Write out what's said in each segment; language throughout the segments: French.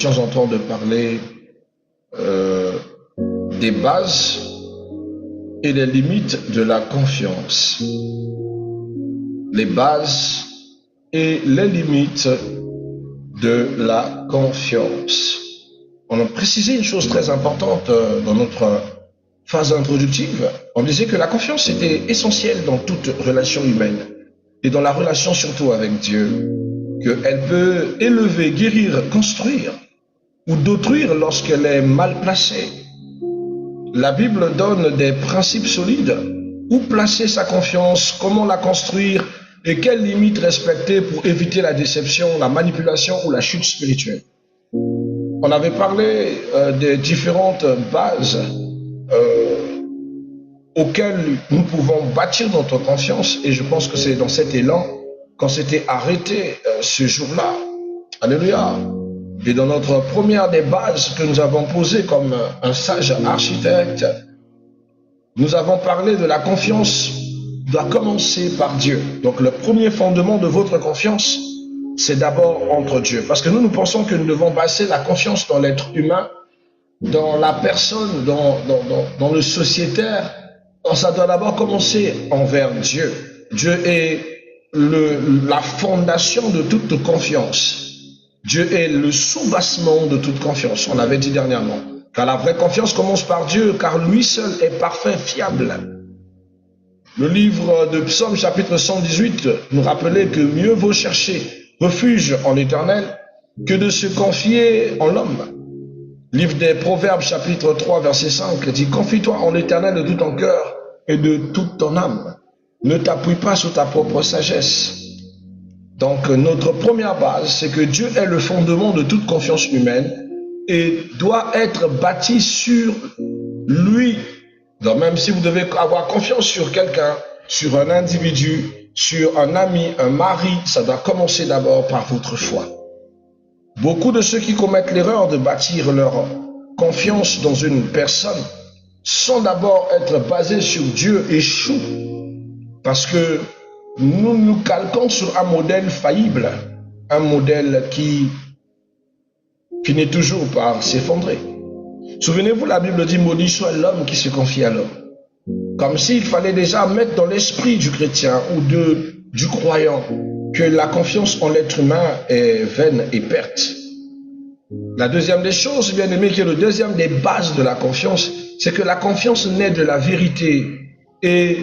J'entends de parler des bases et les limites de la confiance. Les bases et les limites de la confiance. On a précisé une chose très importante dans notre phase introductive. On disait que la confiance était essentielle dans toute relation humaine et dans la relation surtout avec Dieu, qu'elle peut élever, guérir, construire ou détruire lorsqu'elle est mal placée. La Bible donne des principes solides. Où placer sa confiance, comment la construire et quelles limites respecter pour éviter la déception, la manipulation ou la chute spirituelle. On avait parlé des différentes bases auxquelles nous pouvons bâtir notre confiance, et je pense que c'est dans cet élan qu'on s'était arrêté ce jour-là. Alléluia. Et dans notre première des bases que nous avons posées comme un sage architecte, nous avons parlé de la confiance doit commencer par Dieu. Donc le premier fondement de votre confiance, c'est d'abord entre Dieu. Parce que nous pensons que nous devons baser la confiance dans l'être humain, dans la personne, dans le sociétaire. Donc ça doit d'abord commencer envers Dieu. Dieu est la fondation de toute confiance. Dieu est le soubassement de toute confiance. On l'avait dit dernièrement. Car la vraie confiance commence par Dieu, car lui seul est parfait, fiable. Le livre de Psaume chapitre 118 nous rappelait que mieux vaut chercher refuge en l'Éternel que de se confier en l'homme. Livre des Proverbes chapitre 3 verset 5 dit: confie-toi en l'Éternel de tout ton cœur et de toute ton âme. Ne t'appuie pas sur ta propre sagesse. Donc notre première base, c'est que Dieu est le fondement de toute confiance humaine et doit être bâti sur lui. Donc même si vous devez avoir confiance sur quelqu'un, sur un individu, sur un ami, un mari, ça doit commencer d'abord par votre foi. Beaucoup de ceux qui commettent l'erreur de bâtir leur confiance dans une personne sans d'abord être basés sur Dieu échouent, parce que nous nous calquons sur un modèle faillible, un modèle qui finit toujours par s'effondrer. Souvenez-vous, la Bible dit: maudit soit l'homme qui se confie à l'homme. Comme s'il fallait déjà mettre dans l'esprit du chrétien ou du croyant que la confiance en l'être humain est vaine et perte. La deuxième des choses, bien aimé, qui est le deuxième des bases de la confiance, c'est que la confiance naît de la vérité et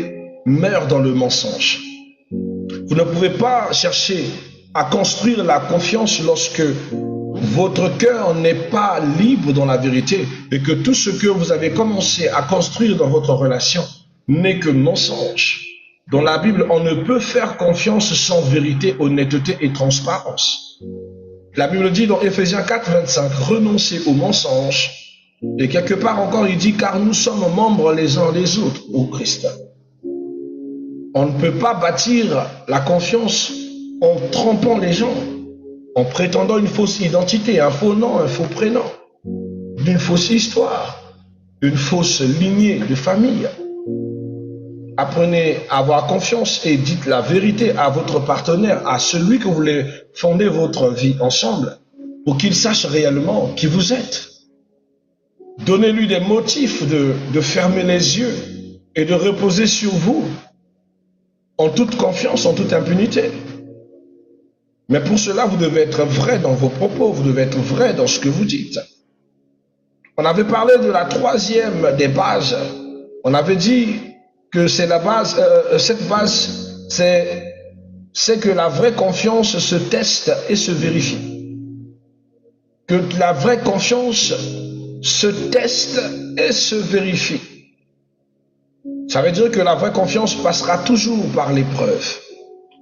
meurt dans le mensonge. Vous ne pouvez pas chercher à construire la confiance lorsque votre cœur n'est pas libre dans la vérité et que tout ce que vous avez commencé à construire dans votre relation n'est que mensonge. Dans la Bible, on ne peut faire confiance sans vérité, honnêteté et transparence. La Bible dit dans Éphésiens 4, 25, renoncez au mensonge. Et quelque part encore, il dit, car nous sommes membres les uns des autres au Christ. On ne peut pas bâtir la confiance en trompant les gens, en prétendant une fausse identité, un faux nom, un faux prénom, une fausse histoire, une fausse lignée de famille. Apprenez à avoir confiance et dites la vérité à votre partenaire, à celui que vous voulez fonder votre vie ensemble, pour qu'il sache réellement qui vous êtes. Donnez-lui des motifs de fermer les yeux et de reposer sur vous en toute confiance, en toute impunité. Mais pour cela, vous devez être vrai dans vos propos, vous devez être vrai dans ce que vous dites. On avait parlé de la troisième des bases. On avait dit que c'est la base, cette base, c'est que la vraie confiance se teste et se vérifie. Que la vraie confiance se teste et se vérifie. Ça veut dire que la vraie confiance passera toujours par l'épreuve.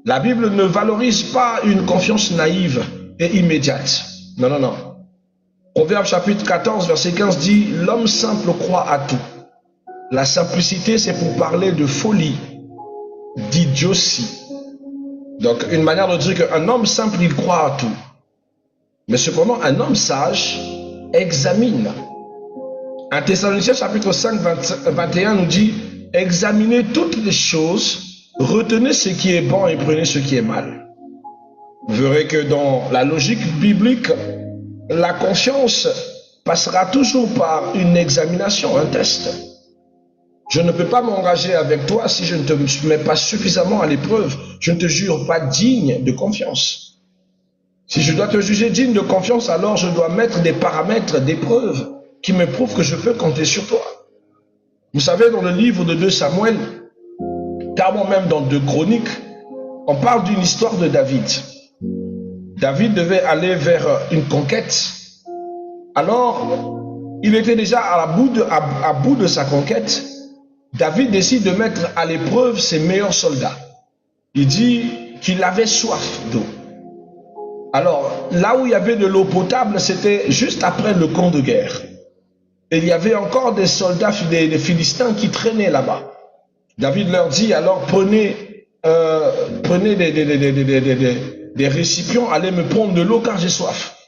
La Bible ne valorise pas une confiance naïve et immédiate. Non, non, non. Proverbe chapitre 14, verset 15 dit: l'homme simple croit à tout. La simplicité, c'est pour parler de folie, d'idiotie. Donc, une manière de dire qu'un homme simple, il croit à tout. Mais cependant, un homme sage examine. 1 Thessaloniciens chapitre 5, 21 nous dit: examinez toutes les choses, retenez ce qui est bon et prenez ce qui est mal. Vous verrez que dans la logique biblique, la confiance passera toujours par une examination, un test. Je ne peux pas m'engager avec toi si je ne te mets pas suffisamment à l'épreuve. Je ne te jure pas digne de confiance. Si je dois te juger digne de confiance, alors je dois mettre des paramètres d'épreuve qui me prouvent que je peux compter sur toi. Vous savez, dans le livre de 2 Samuel, carrément même dans 2 Chroniques, on parle d'une histoire de David. David devait aller vers une conquête. Alors, il était déjà à bout de sa conquête. David décide de mettre à l'épreuve ses meilleurs soldats. Il dit qu'il avait soif d'eau. Alors, là où il y avait de l'eau potable, c'était juste après le camp de guerre. Et il y avait encore des soldats, des Philistins qui traînaient là-bas. David leur dit, alors prenez des récipients, allez me prendre de l'eau car j'ai soif.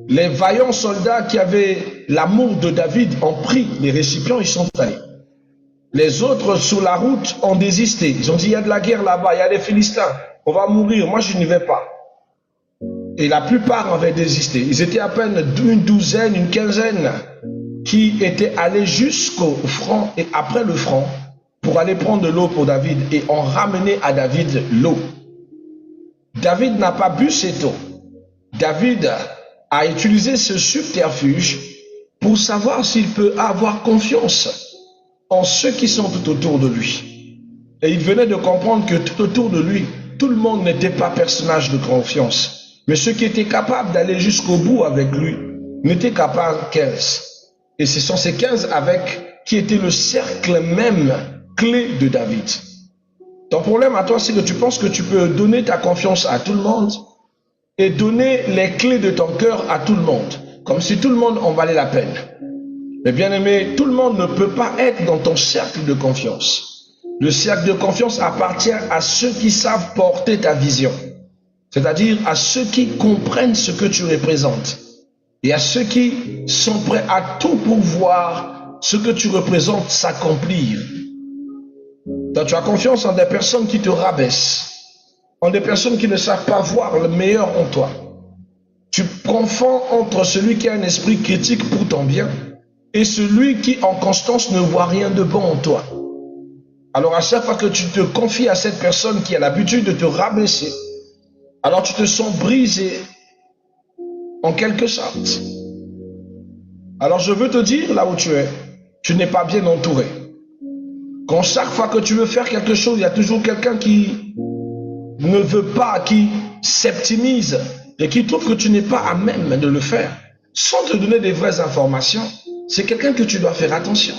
Les vaillants soldats qui avaient l'amour de David ont pris les récipients, ils sont allés. Les autres, sur la route, ont désisté. Ils ont dit, il y a de la guerre là-bas, il y a des Philistins, on va mourir, moi je n'y vais pas. Et la plupart avaient désisté. Ils étaient à peine une douzaine, une quinzaine, qui étaient allés jusqu'au front et après le front pour aller prendre de l'eau pour David et ont ramené à David l'eau. David n'a pas bu cette eau. David a utilisé ce subterfuge pour savoir s'il peut avoir confiance en ceux qui sont tout autour de lui. Et il venait de comprendre que tout autour de lui, tout le monde n'était pas personnage de confiance. Mais ceux qui étaient capables d'aller jusqu'au bout avec lui n'étaient capables 15. Et ce sont ces 15 qui étaient le cercle même clé de David. Ton problème à toi, c'est que tu penses que tu peux donner ta confiance à tout le monde et donner les clés de ton cœur à tout le monde, comme si tout le monde en valait la peine. Mais bien aimé, tout le monde ne peut pas être dans ton cercle de confiance. Le cercle de confiance appartient à ceux qui savent porter ta vision, c'est-à-dire à ceux qui comprennent ce que tu représentes et à ceux qui sont prêts à tout pour voir ce que tu représentes s'accomplir. Donc tu as confiance en des personnes qui te rabaissent, en des personnes qui ne savent pas voir le meilleur en toi. Tu confonds entre celui qui a un esprit critique pour ton bien et celui qui en constance ne voit rien de bon en toi. Alors à chaque fois que tu te confies à cette personne qui a l'habitude de te rabaisser, alors tu te sens brisé en quelque sorte. Alors je veux te dire, là où tu n'es pas bien entouré. Quand chaque fois que tu veux faire quelque chose, il y a toujours quelqu'un qui ne veut pas, qui s'optimise et qui trouve que tu n'es pas à même de le faire, sans te donner des vraies informations. C'est quelqu'un que tu dois faire attention.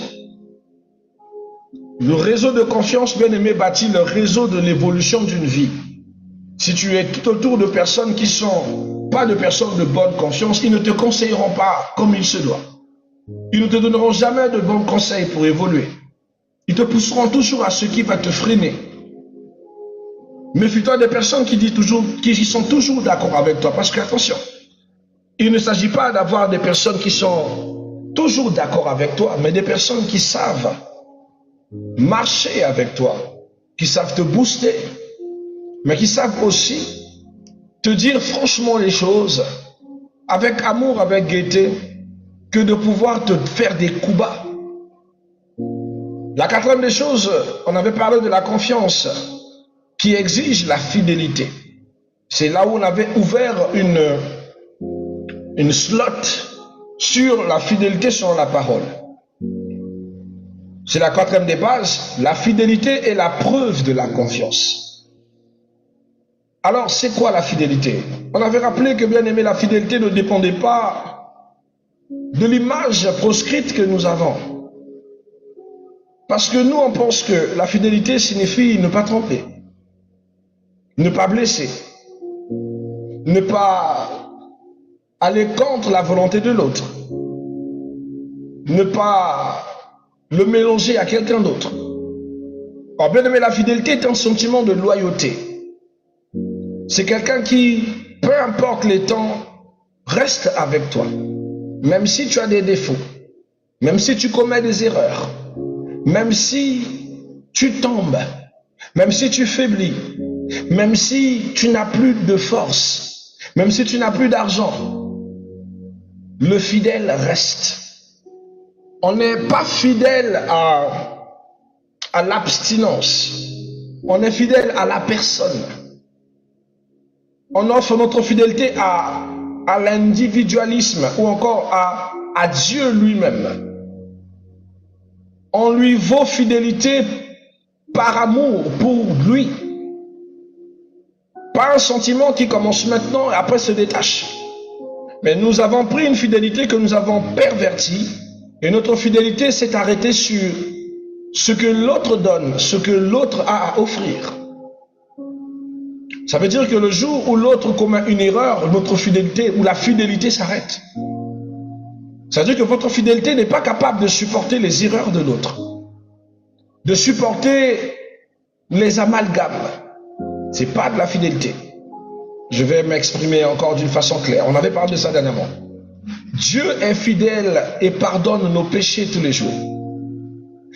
Le réseau de confiance, bien aimé, bâtit le réseau de l'évolution d'une vie. Si tu es tout autour de personnes qui sont pas de personnes de bonne confiance, ils ne te conseilleront pas comme il se doit. Ils ne te donneront jamais de bons conseils pour évoluer. Ils te pousseront toujours à ce qui va te freiner. Méfie-toi des personnes qui sont toujours d'accord avec toi. Parce qu'attention, il ne s'agit pas d'avoir des personnes qui sont toujours d'accord avec toi, mais des personnes qui savent marcher avec toi, qui savent te booster, mais qui savent aussi te dire franchement les choses, avec amour, avec gaieté, que de pouvoir te faire des coups bas. La quatrième des choses, on avait parlé de la confiance qui exige la fidélité. C'est là où on avait ouvert une slot sur la fidélité sur la parole. C'est la quatrième des bases. La fidélité est la preuve de la confiance. Alors, c'est quoi la fidélité? On avait rappelé que, bien aimé, la fidélité ne dépendait pas de l'image proscrite que nous avons. Parce que nous, on pense que la fidélité signifie ne pas tromper, ne pas blesser, ne pas aller contre la volonté de l'autre, ne pas le mélanger à quelqu'un d'autre. Or, bien aimé, la fidélité est un sentiment de loyauté. C'est quelqu'un qui, peu importe les temps, reste avec toi. Même si tu as des défauts, même si tu commets des erreurs, même si tu tombes, même si tu faiblis, même si tu n'as plus de force, même si tu n'as plus d'argent, le fidèle reste. On n'est pas fidèle à l'abstinence. On est fidèle à la personne. On offre notre fidélité à l'individualisme ou encore à Dieu lui-même. On lui vaut fidélité par amour pour lui. Pas un sentiment qui commence maintenant et après se détache. Mais nous avons pris une fidélité que nous avons pervertie et notre fidélité s'est arrêtée sur ce que l'autre donne, ce que l'autre a à offrir. Ça veut dire que le jour où l'autre commet une erreur, notre fidélité ou la fidélité s'arrête. Ça veut dire que votre fidélité n'est pas capable de supporter les erreurs de l'autre, de supporter les amalgames. C'est pas de la fidélité. Je vais m'exprimer encore d'une façon claire. On avait parlé de ça dernièrement. Dieu est fidèle et pardonne nos péchés tous les jours.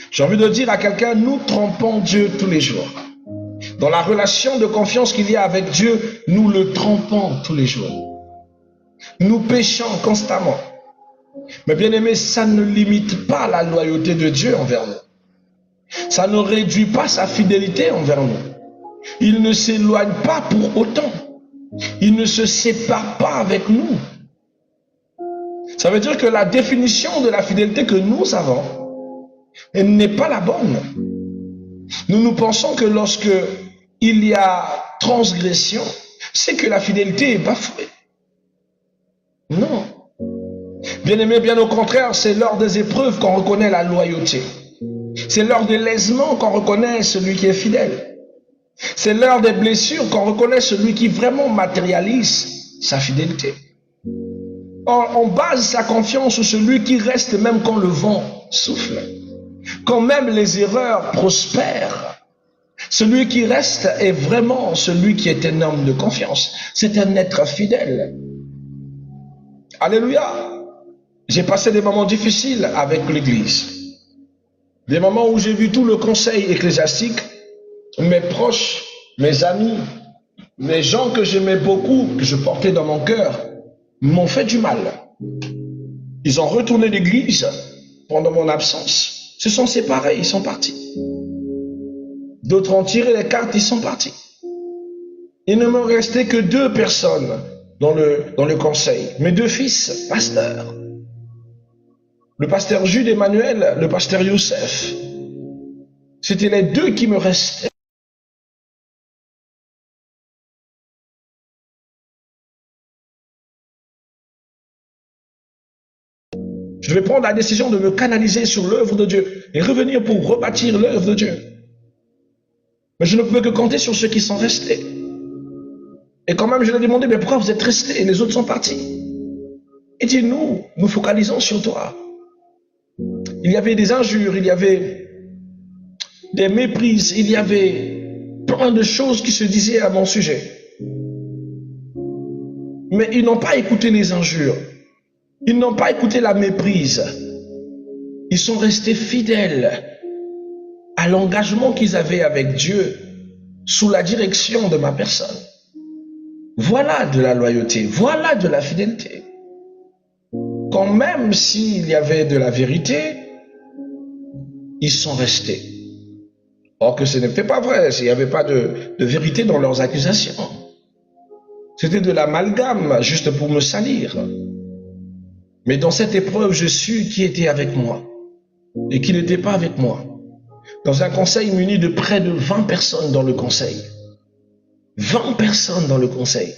J'ai envie de dire à quelqu'un, nous trompons Dieu tous les jours. Dans la relation de confiance qu'il y a avec Dieu, nous le trompons tous les jours. Nous péchons constamment. Mais bien aimé, ça ne limite pas la loyauté de Dieu envers nous. Ça ne réduit pas sa fidélité envers nous. Il ne s'éloigne pas pour autant. Il ne se sépare pas avec nous. Ça veut dire que la définition de la fidélité que nous avons, elle n'est pas la bonne. Nous pensons que lorsque il y a transgression, c'est que la fidélité est bafouée. Non. Bien aimé, bien au contraire, c'est lors des épreuves qu'on reconnaît la loyauté. C'est lors des lèsements qu'on reconnaît celui qui est fidèle. C'est lors des blessures qu'on reconnaît celui qui vraiment matérialise sa fidélité. On base sa confiance sur celui qui reste même quand le vent souffle. Quand même les erreurs prospèrent. Celui qui reste est vraiment celui qui est un homme de confiance. C'est un être fidèle. Alléluia. J'ai passé des moments difficiles avec l'Église. Des moments où j'ai vu tout le conseil ecclésiastique, mes proches, mes amis, les gens que j'aimais beaucoup, que je portais dans mon cœur, m'ont fait du mal. Ils ont retourné l'église pendant mon absence. Se sont séparés, ils sont partis. D'autres ont tiré les cartes, ils sont partis. Il ne me restait que 2 personnes dans le conseil. Mes 2 fils, pasteurs. Le pasteur Jude Emmanuel, le pasteur Youssef. C'était les 2 qui me restaient. Je vais prendre la décision de me canaliser sur l'œuvre de Dieu et revenir pour rebâtir l'œuvre de Dieu. Mais je ne peux que compter sur ceux qui sont restés. Et quand même, je leur ai demandé, mais pourquoi vous êtes restés et les autres sont partis? Et dit, nous focalisons sur toi. Il y avait des injures, il y avait des méprises, il y avait plein de choses qui se disaient à mon sujet. Mais ils n'ont pas écouté les injures. Ils n'ont pas écouté la méprise. Ils sont restés fidèles à l'engagement qu'ils avaient avec Dieu sous la direction de ma personne. Voilà de la loyauté, voilà de la fidélité. Quand même s'il y avait de la vérité, ils sont restés. Or que ce n'était pas vrai, il n'y avait pas de vérité dans leurs accusations. C'était de l'amalgame juste pour me salir. Mais dans cette épreuve, je sus qui était avec moi et qui n'était pas avec moi. Dans un conseil muni de près de 20 personnes dans le conseil. 20 personnes dans le conseil.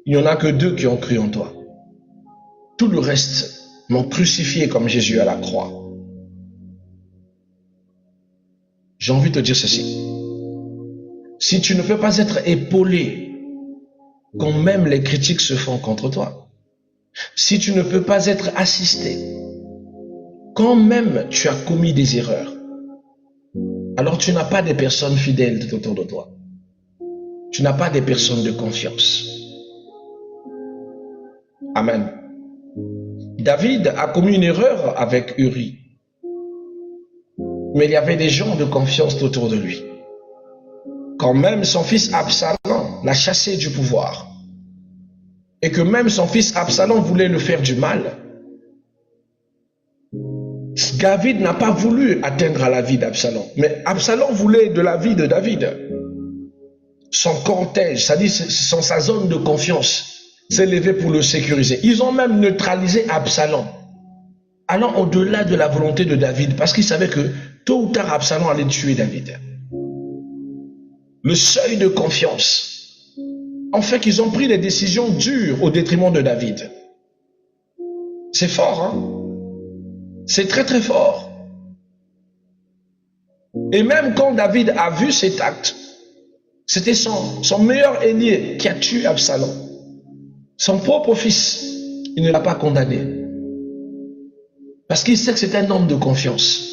Il n'y en a que 2 qui ont cru en toi. Tout le reste m'ont crucifié comme Jésus à la croix. J'ai envie de te dire ceci. Si tu ne peux pas être épaulé quand même les critiques se font contre toi, si tu ne peux pas être assisté, quand même tu as commis des erreurs, alors tu n'as pas des personnes fidèles tout autour de toi. Tu n'as pas des personnes de confiance. Amen. David a commis une erreur avec Uri. Mais il y avait des gens de confiance autour de lui. Quand même son fils Absalom l'a chassé du pouvoir. et que même son fils Absalom voulait le faire du mal, David n'a pas voulu atteindre à la vie d'Absalom, mais Absalom voulait de la vie de David. Son cortège, c'est-à-dire sa zone de confiance, s'est levé pour le sécuriser. Ils ont même neutralisé Absalom, allant au-delà de la volonté de David, parce qu'ils savaient que tôt ou tard Absalom allait tuer David. Le seuil de confiance, en fait qu'ils ont pris des décisions dures au détriment de David. C'est fort, hein? C'est très très fort. Et même quand David a vu cet acte, c'était son meilleur ailier qui a tué Absalom. Son propre fils, il ne l'a pas condamné. Parce qu'il sait que c'est un homme de confiance.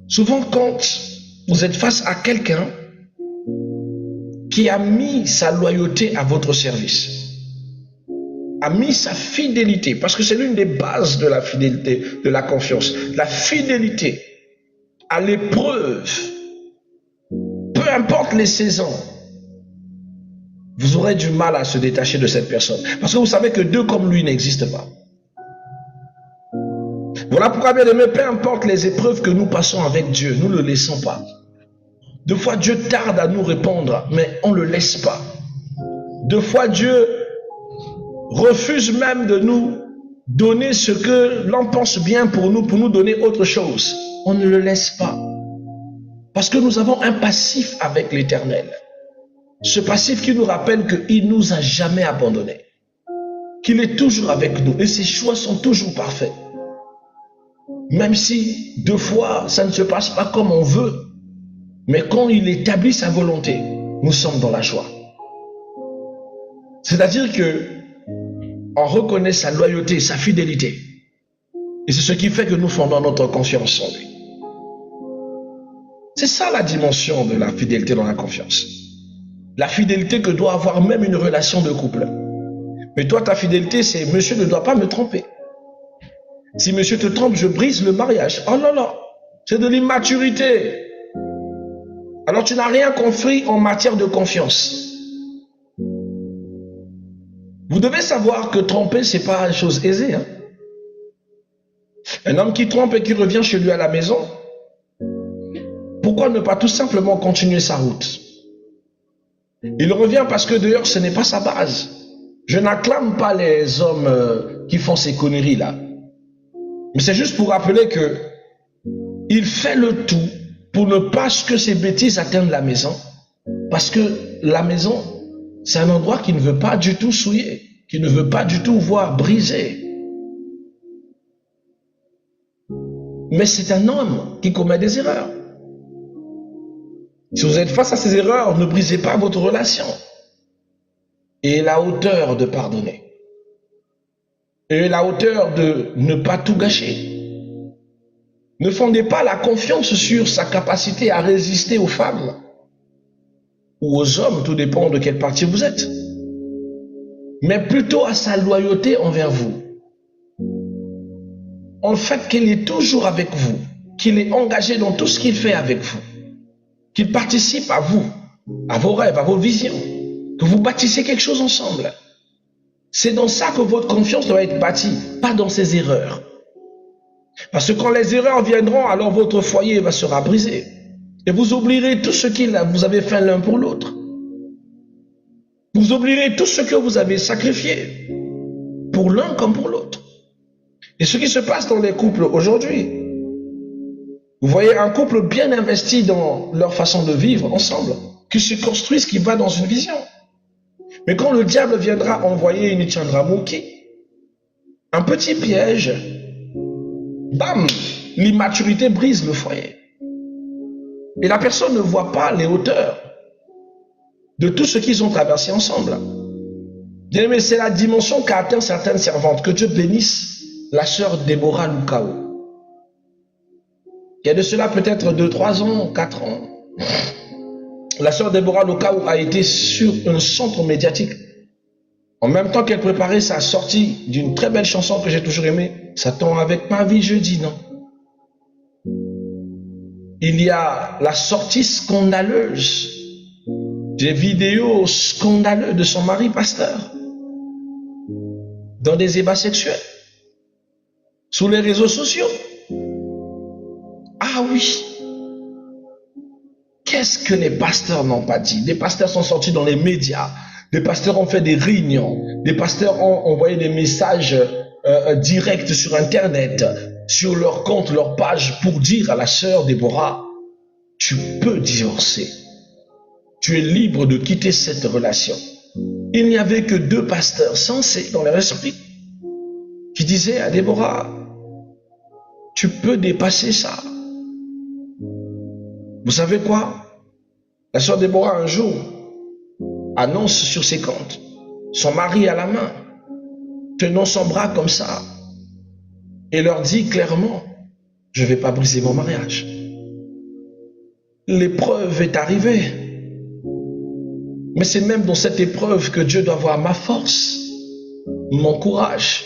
Souvent quand vous êtes face à quelqu'un qui a mis sa loyauté à votre service, a mis sa fidélité, parce que c'est l'une des bases de la fidélité, de la confiance, la fidélité à l'épreuve, peu importe les saisons, vous aurez du mal à se détacher de cette personne, parce que vous savez que deux comme lui n'existent pas. Voilà pourquoi, bien aimé, peu importe les épreuves que nous passons avec Dieu, nous ne le laissons pas. Deux fois Dieu tarde à nous répondre, mais on ne le laisse pas. Deux fois Dieu refuse même de nous donner ce que l'on pense bien pour nous donner autre chose. On ne le laisse pas. Parce que nous avons un passif avec l'Éternel. Ce passif qui nous rappelle qu'il ne nous a jamais abandonnés. Qu'il est toujours avec nous et ses choix sont toujours parfaits. Même si deux fois ça ne se passe pas comme on veut, mais quand il établit sa volonté, nous sommes dans la joie. C'est-à-dire que on reconnaît sa loyauté, sa fidélité. Et c'est ce qui fait que nous fondons notre confiance en lui. C'est ça la dimension de la fidélité dans la confiance. La fidélité que doit avoir même une relation de couple. Mais toi, ta fidélité, c'est monsieur ne doit pas me tromper. Si monsieur te trompe, je brise le mariage. Oh là là, c'est de l'immaturité. Alors tu n'as rien compris en matière de confiance. Vous devez savoir que tromper, ce n'est pas une chose aisée. Hein? Un homme qui trompe et qui revient chez lui à la maison, pourquoi ne pas tout simplement continuer sa route? Il revient parce que d'ailleurs, ce n'est pas sa base. Je n'acclame pas les hommes qui font ces conneries-là. Mais c'est juste pour rappeler que il fait le tout pour ne pas que ces bêtises atteignent la maison. Parce que la maison, c'est un endroit qui ne veut pas du tout souiller, qui ne veut pas du tout voir briser. Mais c'est un homme qui commet des erreurs. Si vous êtes face à ces erreurs, ne brisez pas votre relation. Et la hauteur de pardonner. Et la hauteur de ne pas tout gâcher. Ne fondez pas la confiance sur sa capacité à résister aux femmes ou aux hommes, tout dépend de quelle partie vous êtes, mais plutôt à sa loyauté envers vous. En fait, qu'il est toujours avec vous, qu'il est engagé dans tout ce qu'il fait avec vous, qu'il participe à vous, à vos rêves, à vos visions, que vous bâtissez quelque chose ensemble. C'est dans ça que votre confiance doit être bâtie, pas dans ses erreurs. Parce que quand les erreurs viendront, alors votre foyer sera brisé. Et vous oublierez tout ce que vous avez fait l'un pour l'autre. Vous oublierez tout ce que vous avez sacrifié, pour l'un comme pour l'autre. Et ce qui se passe dans les couples aujourd'hui, vous voyez un couple bien investi dans leur façon de vivre ensemble, qui se construisent, qui va dans une vision. Mais quand le diable viendra envoyer une Chandramukhi, un petit piège, bam, l'immaturité brise le foyer. Et la personne ne voit pas les hauteurs de tout ce qu'ils ont traversé ensemble. Bien aimé, c'est la dimension qu'a atteint certaines servantes. Que Dieu bénisse la sœur Déborah Lukao. Il y a de cela peut-être 2, 3 ans, 4 ans. La sœur Déborah Lukao a été sur un centre médiatique. En même temps qu'elle préparait sa sortie d'une très belle chanson que j'ai toujours aimée, Satan avec ma vie, je dis non. Il y a la sortie scandaleuse des vidéos scandaleuses de son mari pasteur. dans des ébats sexuels, sur les réseaux sociaux. Ah oui, qu'est-ce que les pasteurs n'ont pas dit? Des pasteurs sont sortis dans les médias, des pasteurs ont fait des réunions, des pasteurs ont envoyé des messages directs sur Internet, sur leur compte, leur page, pour dire à la sœur Déborah, tu peux divorcer. Tu es libre de quitter cette relation. Il n'y avait que 2 pasteurs sensés dans leur esprit qui disaient à Déborah, tu peux dépasser ça. Vous savez quoi? La sœur Déborah un jour annonce sur ses comptes, son mari à la main, tenant son bras comme ça, et leur dit clairement, je ne vais pas briser mon mariage. L'épreuve est arrivée. Mais c'est même dans cette épreuve que Dieu doit voir ma force, mon courage.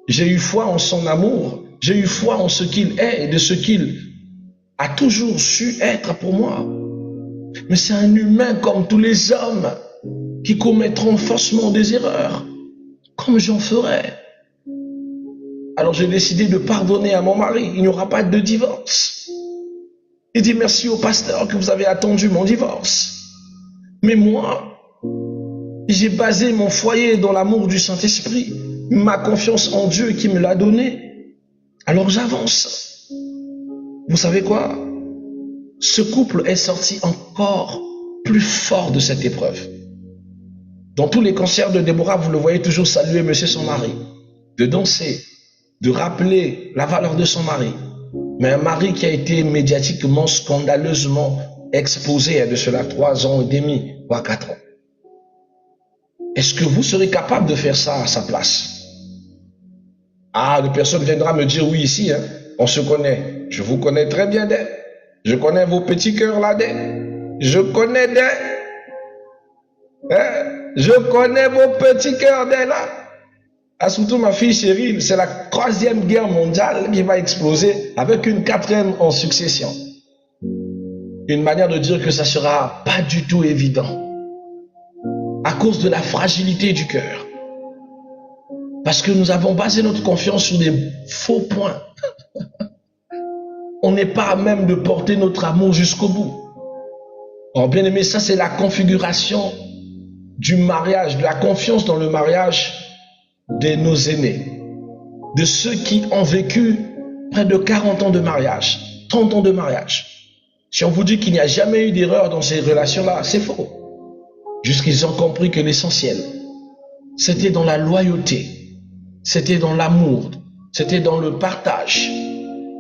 J'ai eu foi en son amour, j'ai eu foi en ce qu'il est et de ce qu'il a toujours su être pour moi. Mais c'est un humain comme tous les hommes qui commettront forcément des erreurs, comme j'en ferai. Alors j'ai décidé de pardonner à mon mari, il n'y aura pas de divorce. Il dit merci au pasteur que vous avez attendu mon divorce. Mais moi, j'ai basé mon foyer dans l'amour du Saint-Esprit, ma confiance en Dieu qui me l'a donné. Alors j'avance. Vous savez quoi? Ce couple est sorti encore plus fort de cette épreuve. Dans tous les concerts de Déborah, vous le voyez toujours saluer monsieur son mari, de danser, de rappeler la valeur de son mari. Mais un mari qui a été médiatiquement, scandaleusement exposé il y a de cela 3 ans et demi, voire 4 ans. Est-ce que vous serez capable de faire ça à sa place? Ah, une personne viendra me dire oui ici, hein, on se connaît. Je vous connais très bien d'elle. Je connais vos petits cœurs là d'elle. Je connais d'elle. Hein? Je connais vos petits cœurs d'elle là. Ah, surtout ma fille chérie, c'est la 3e guerre mondiale qui va exploser avec une 4e en succession. Une manière de dire que ça sera pas du tout évident à cause de la fragilité du cœur. Parce que nous avons basé notre confiance sur des faux points. On n'est pas à même de porter notre amour jusqu'au bout. Or, bien aimé, ça c'est la configuration du mariage, de la confiance dans le mariage de nos aînés, de ceux qui ont vécu près de 40 ans de mariage, 30 ans de mariage. Si on vous dit qu'il n'y a jamais eu d'erreur dans ces relations-là, c'est faux. Jusqu'ils ont compris que l'essentiel, c'était dans la loyauté, c'était dans l'amour, c'était dans le partage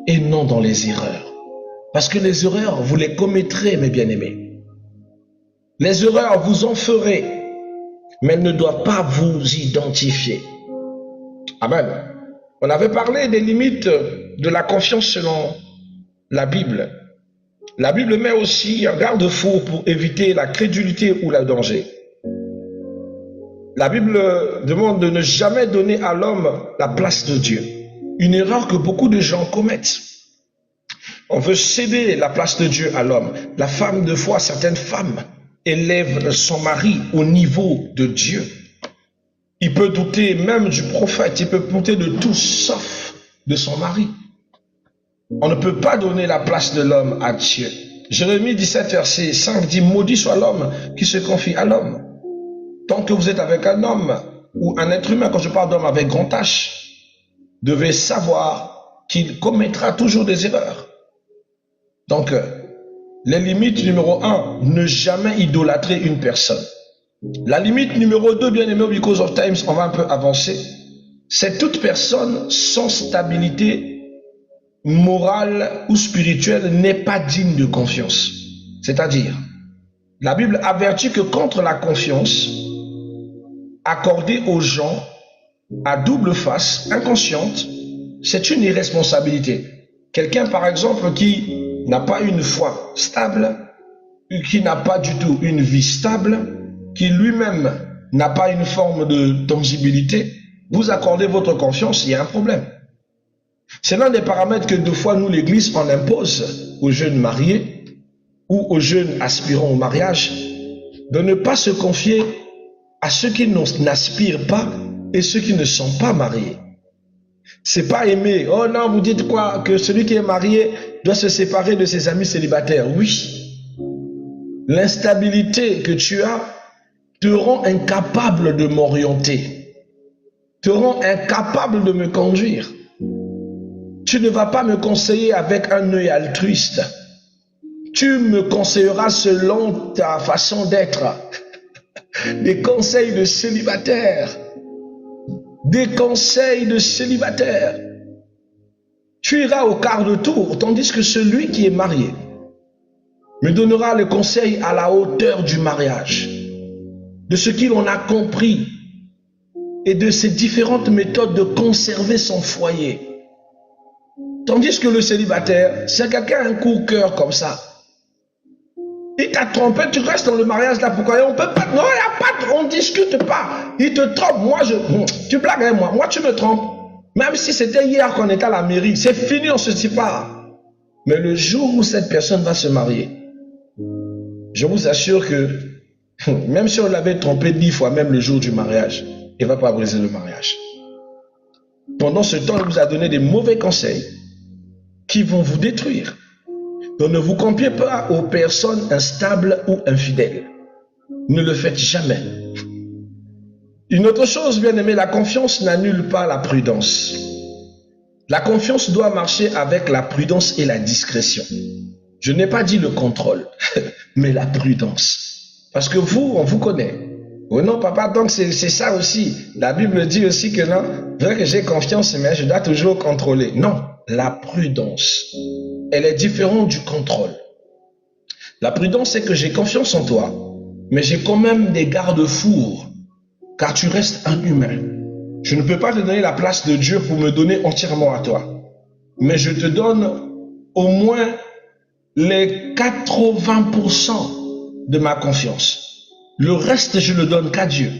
et non dans les erreurs. Parce que les erreurs, vous les commettrez, mes bien-aimés. Les erreurs, vous en ferez, mais elles ne doivent pas vous identifier. Amen. On avait parlé des limites de la confiance selon la Bible. La Bible met aussi un garde-fou pour éviter la crédulité ou le danger. La Bible demande de ne jamais donner à l'homme la place de Dieu. Une erreur que beaucoup de gens commettent. On veut céder la place de Dieu à l'homme. La femme de foi, certaines femmes élèvent son mari au niveau de Dieu. Il peut douter même du prophète, il peut douter de tout sauf de son mari. On ne peut pas donner la place de l'homme à Dieu. Jérémie 17, verset 5 dit, maudit soit l'homme qui se confie à l'homme. Tant que vous êtes avec un homme ou un être humain, quand je parle d'homme avec grand H, devez savoir qu'il commettra toujours des erreurs. Donc, les limites numéro 1, ne jamais idolâtrer une personne. La limite numéro 2, bien aimé, because of times, on va un peu avancer, c'est toute personne sans stabilité morale ou spirituelle n'est pas digne de confiance. C'est-à-dire, la Bible avertit que contre la confiance accordée aux gens à double face, inconsciente, c'est une irresponsabilité. Quelqu'un, par exemple, qui n'a pas une foi stable, qui n'a pas du tout une vie stable, qui lui-même n'a pas une forme de tangibilité, vous accordez votre confiance, il y a un problème. C'est l'un des paramètres que deux fois nous, l'Église, on impose aux jeunes mariés ou aux jeunes aspirants au mariage, de ne pas se confier à ceux qui n'aspirent pas et ceux qui ne sont pas mariés. C'est pas aimer. Oh non, vous dites quoi? Que celui qui est marié doit se séparer de ses amis célibataires. Oui. L'instabilité que tu as te rend incapable de m'orienter, te rend incapable de me conduire. Tu ne vas pas me conseiller avec un œil altruiste. Tu me conseilleras selon ta façon d'être. Des conseils de célibataire. Des conseils de célibataire. Tu iras au quart de tour, tandis que celui qui est marié me donnera les conseils à la hauteur du mariage, de ce qu'il en a compris et de ses différentes méthodes de conserver son foyer. Tandis que le célibataire, c'est quelqu'un a un coup-cœur comme ça. Il t'a trompé, tu restes dans le mariage là, pourquoi? On peut pas, non, il n'y a pas, on discute pas. Il te trompe, tu blagues avec moi, tu me trompes. Même si c'était hier qu'on était à la mairie, c'est fini, on se sépare. Mais le jour où cette personne va se marier, je vous assure que, même si on l'avait trompé 10 fois, même le jour du mariage, il ne va pas briser le mariage. Pendant ce temps, il vous a donné des mauvais conseils qui vont vous détruire. Donc ne vous confiez pas aux personnes instables ou infidèles. Ne le faites jamais. Une autre chose, bien aimé, la confiance n'annule pas la prudence. La confiance doit marcher avec la prudence et la discrétion. Je n'ai pas dit le contrôle, mais la prudence. Parce que vous, on vous connaît. Oh non, papa, donc c'est ça aussi. La Bible dit aussi que non, vrai que j'ai confiance, mais je dois toujours contrôler. Non, la prudence, elle est différente du contrôle. La prudence, c'est que j'ai confiance en toi, mais j'ai quand même des garde-fous, car tu restes un humain. Je ne peux pas te donner la place de Dieu pour me donner entièrement à toi. Mais je te donne au moins les 80% de ma confiance. Le reste, je le donne qu'à Dieu.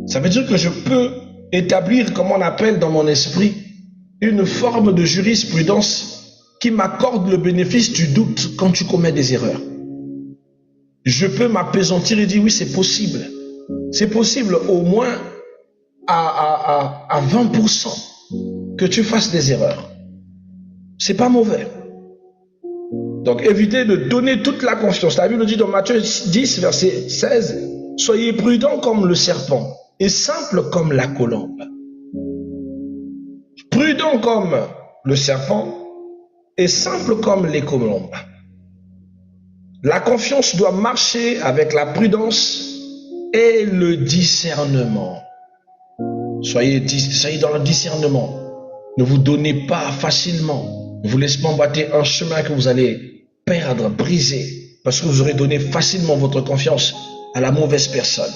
Ça veut dire que je peux établir, comme on appelle dans mon esprit, une forme de jurisprudence qui m'accorde le bénéfice du doute quand tu commets des erreurs. Je peux m'appesantir et dire oui, c'est possible. C'est possible au moins à 20% que tu fasses des erreurs. C'est pas mauvais. Donc évitez de donner toute la confiance. La Bible dit dans Matthieu 10, verset 16, soyez prudents comme le serpent et simples comme la colombe. Prudents comme le serpent et simples comme les colombes. La confiance doit marcher avec la prudence et le discernement. Soyez dans le discernement. Ne vous donnez pas facilement. Ne vous laissez pas emboîter un chemin que vous allez perdre, briser, parce que vous aurez donné facilement votre confiance à la mauvaise personne.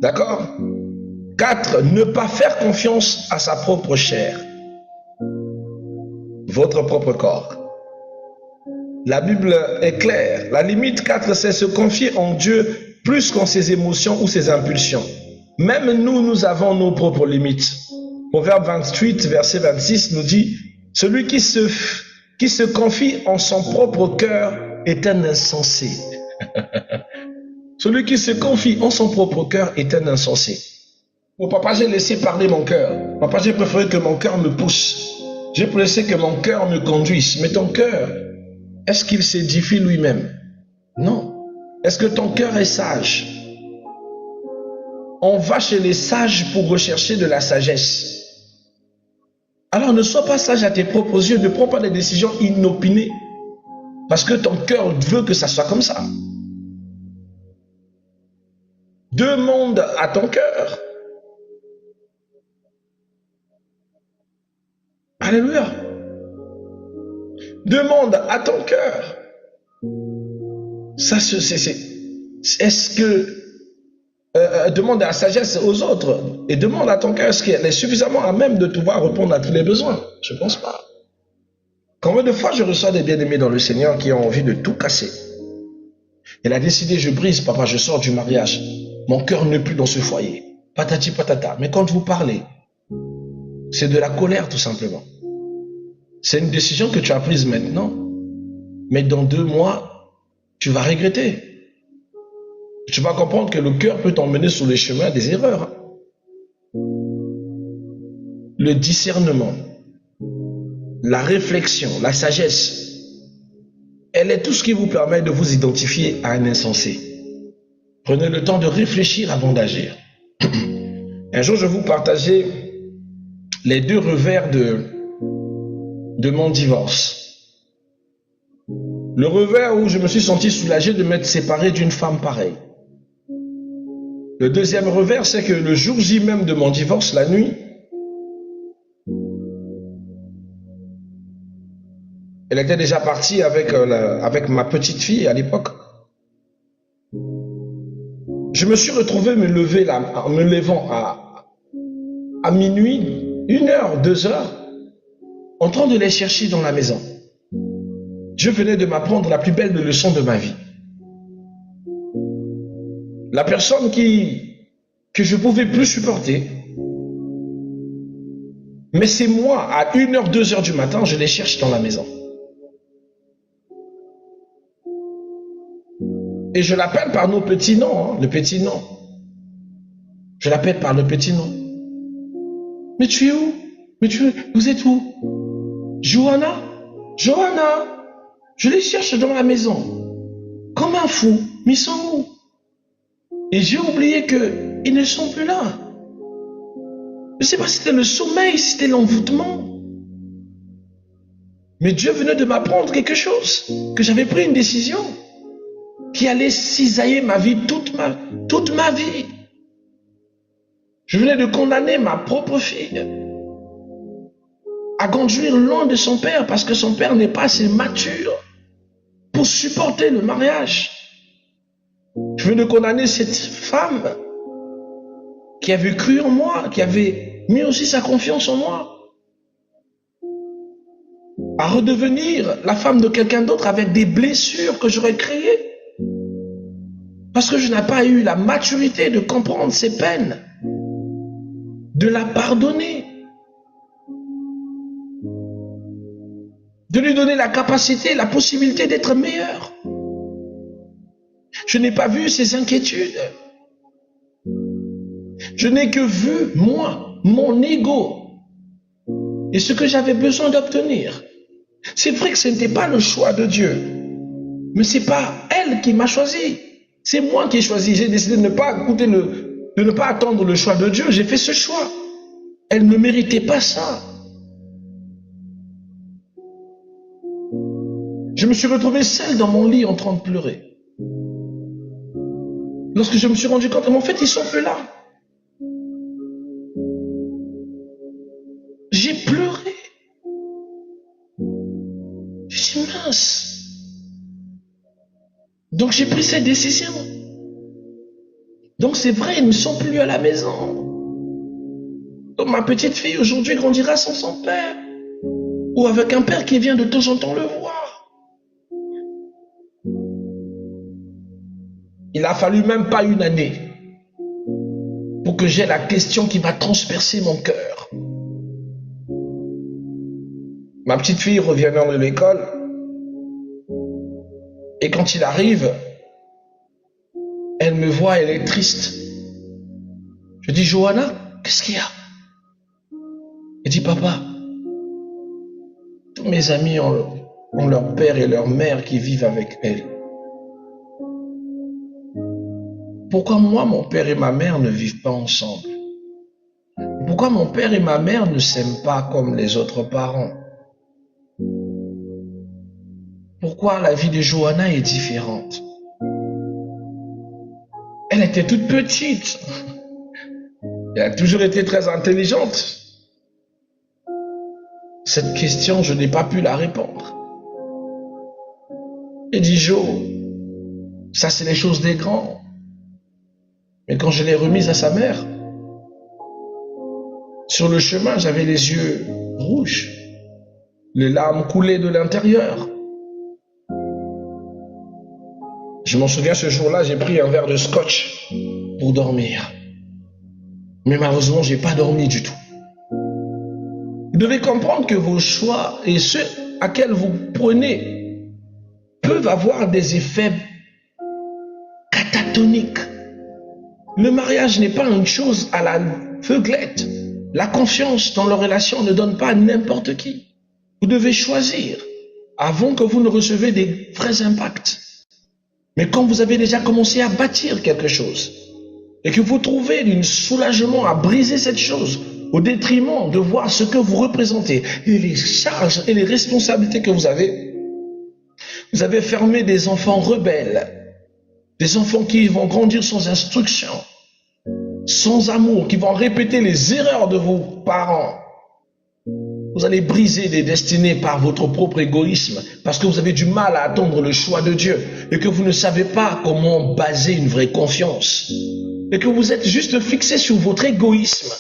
D'accord? 4. Ne pas faire confiance à sa propre chair. Votre propre corps. La Bible est claire. La limite 4, c'est se confier en Dieu plus qu'en ses émotions ou ses impulsions. Même nous avons nos propres limites. Proverbe 28, verset 26 nous dit, celui qui se confie en son propre cœur est un insensé. Celui qui se confie en son propre cœur est un insensé. Oh papa, j'ai laissé parler mon cœur. Papa, j'ai préféré que mon cœur me pousse. J'ai préféré que mon cœur me conduise. Mais ton cœur, est-ce qu'il s'édifie lui-même? Non. Est-ce que ton cœur est sage? On va chez les sages pour rechercher de la sagesse. Alors ne sois pas sage à tes propres yeux, ne prends pas des décisions inopinées. Parce que ton cœur veut que ça soit comme ça. Demande à ton cœur. Alléluia. Demande à ton cœur. Ça, est-ce que demande la sagesse aux autres et demande à ton cœur est-ce qu'elle est suffisamment à même de pouvoir répondre à tous les besoins? Je ne pense pas. Combien de fois je reçois des bien-aimés dans le Seigneur qui ont envie de tout casser? Elle a décidé, je brise, papa, je sors du mariage. Mon cœur n'est plus dans ce foyer. Patati patata. Mais quand vous parlez, c'est de la colère tout simplement. C'est une décision que tu as prise maintenant. Mais dans 2 mois, tu vas regretter. Tu vas comprendre que le cœur peut t'emmener sur les chemins des erreurs. le discernement, la réflexion, la sagesse, elle est tout ce qui vous permet de vous identifier à un insensé. Prenez le temps de réfléchir avant d'agir. Un jour, je vous partageais les 2 revers de mon divorce. Le revers où je me suis senti soulagé de m'être séparé d'une femme pareille. Le deuxième revers, c'est que le jour J même de mon divorce, la nuit, elle était déjà partie avec ma petite fille à l'époque. Je me suis retrouvé me levant à minuit, 1h, 2h, en train de les chercher dans la maison. Dieu venait de m'apprendre la plus belle leçon de ma vie. La personne que je ne pouvais plus supporter, mais c'est moi, à 1h, 2h du matin, je les cherche dans la maison. Et je l'appelle par nos petits noms, le petit nom. Je l'appelle par le petit nom. Mais tu es où? Vous êtes où? Johanna? Johanna? Je les cherche dans la maison. Comme un fou. Mais ils sont où? Et j'ai oublié qu'ils ne sont plus là. Je ne sais pas si c'était le sommeil, si c'était l'envoûtement. Mais Dieu venait de m'apprendre quelque chose. Que j'avais pris une décision qui allait cisailler ma vie, toute ma vie. Je venais de condamner ma propre fille à conduire loin de son père parce que son père n'est pas assez mature pour supporter le mariage. Je venais de condamner cette femme qui avait cru en moi, qui avait mis aussi sa confiance en moi, à redevenir la femme de quelqu'un d'autre avec des blessures que j'aurais créées. Parce que je n'ai pas eu la maturité de comprendre ses peines, de la pardonner, de lui donner la capacité, la possibilité d'être meilleur. Je n'ai pas vu ses inquiétudes. Je n'ai que vu, moi, mon ego et ce que j'avais besoin d'obtenir. C'est vrai que ce n'était pas le choix de Dieu, mais ce n'est pas elle qui m'a choisi. C'est moi qui ai choisi. J'ai décidé de ne pas attendre le choix de Dieu. J'ai fait ce choix. Elle ne méritait pas ça. Je me suis retrouvé seul dans mon lit en train de pleurer. Lorsque je me suis rendu compte, en fait, ils sont plus là. J'ai pleuré. Je dis mince. Donc j'ai pris cette décision. Donc c'est vrai, ils ne sont plus à la maison. Donc ma petite fille aujourd'hui grandira sans son père. Ou avec un père qui vient de temps en temps le voir. Il a fallu même pas 1 année pour que j'ai la question qui va transpercer mon cœur. Ma petite fille revenant de l'école. Et quand il arrive, elle me voit, elle est triste. Je dis, Johanna, qu'est-ce qu'il y a? Elle dit, papa, tous mes amis ont leur père et leur mère qui vivent avec elle. Pourquoi moi, mon père et ma mère ne vivent pas ensemble? Pourquoi mon père et ma mère ne s'aiment pas comme les autres parents? Pourquoi la vie de Johanna est différente? Elle était toute petite. Elle a toujours été très intelligente. Cette question, je n'ai pas pu la répondre. Et dit, Jo, ça c'est les choses des grands. Mais quand je l'ai remise à sa mère, sur le chemin, j'avais les yeux rouges. Les larmes coulaient de l'intérieur. Je m'en souviens, ce jour-là, j'ai pris un verre de scotch pour dormir. Mais malheureusement, je n'ai pas dormi du tout. Vous devez comprendre que vos choix et ceux à quels vous prenez peuvent avoir des effets catatoniques. Le mariage n'est pas une chose à la l'aveuglette. La confiance dans leur relation ne donne pas à n'importe qui. Vous devez choisir avant que vous ne recevez des vrais impacts. Mais quand vous avez déjà commencé à bâtir quelque chose et que vous trouvez un soulagement à briser cette chose au détriment de voir ce que vous représentez et les charges et les responsabilités que vous avez fermé des enfants rebelles, des enfants qui vont grandir sans instruction, sans amour, qui vont répéter les erreurs de vos parents. Vous allez briser des destinées par votre propre égoïsme parce que vous avez du mal à attendre le choix de Dieu et que vous ne savez pas comment baser une vraie confiance et que vous êtes juste fixé sur votre égoïsme.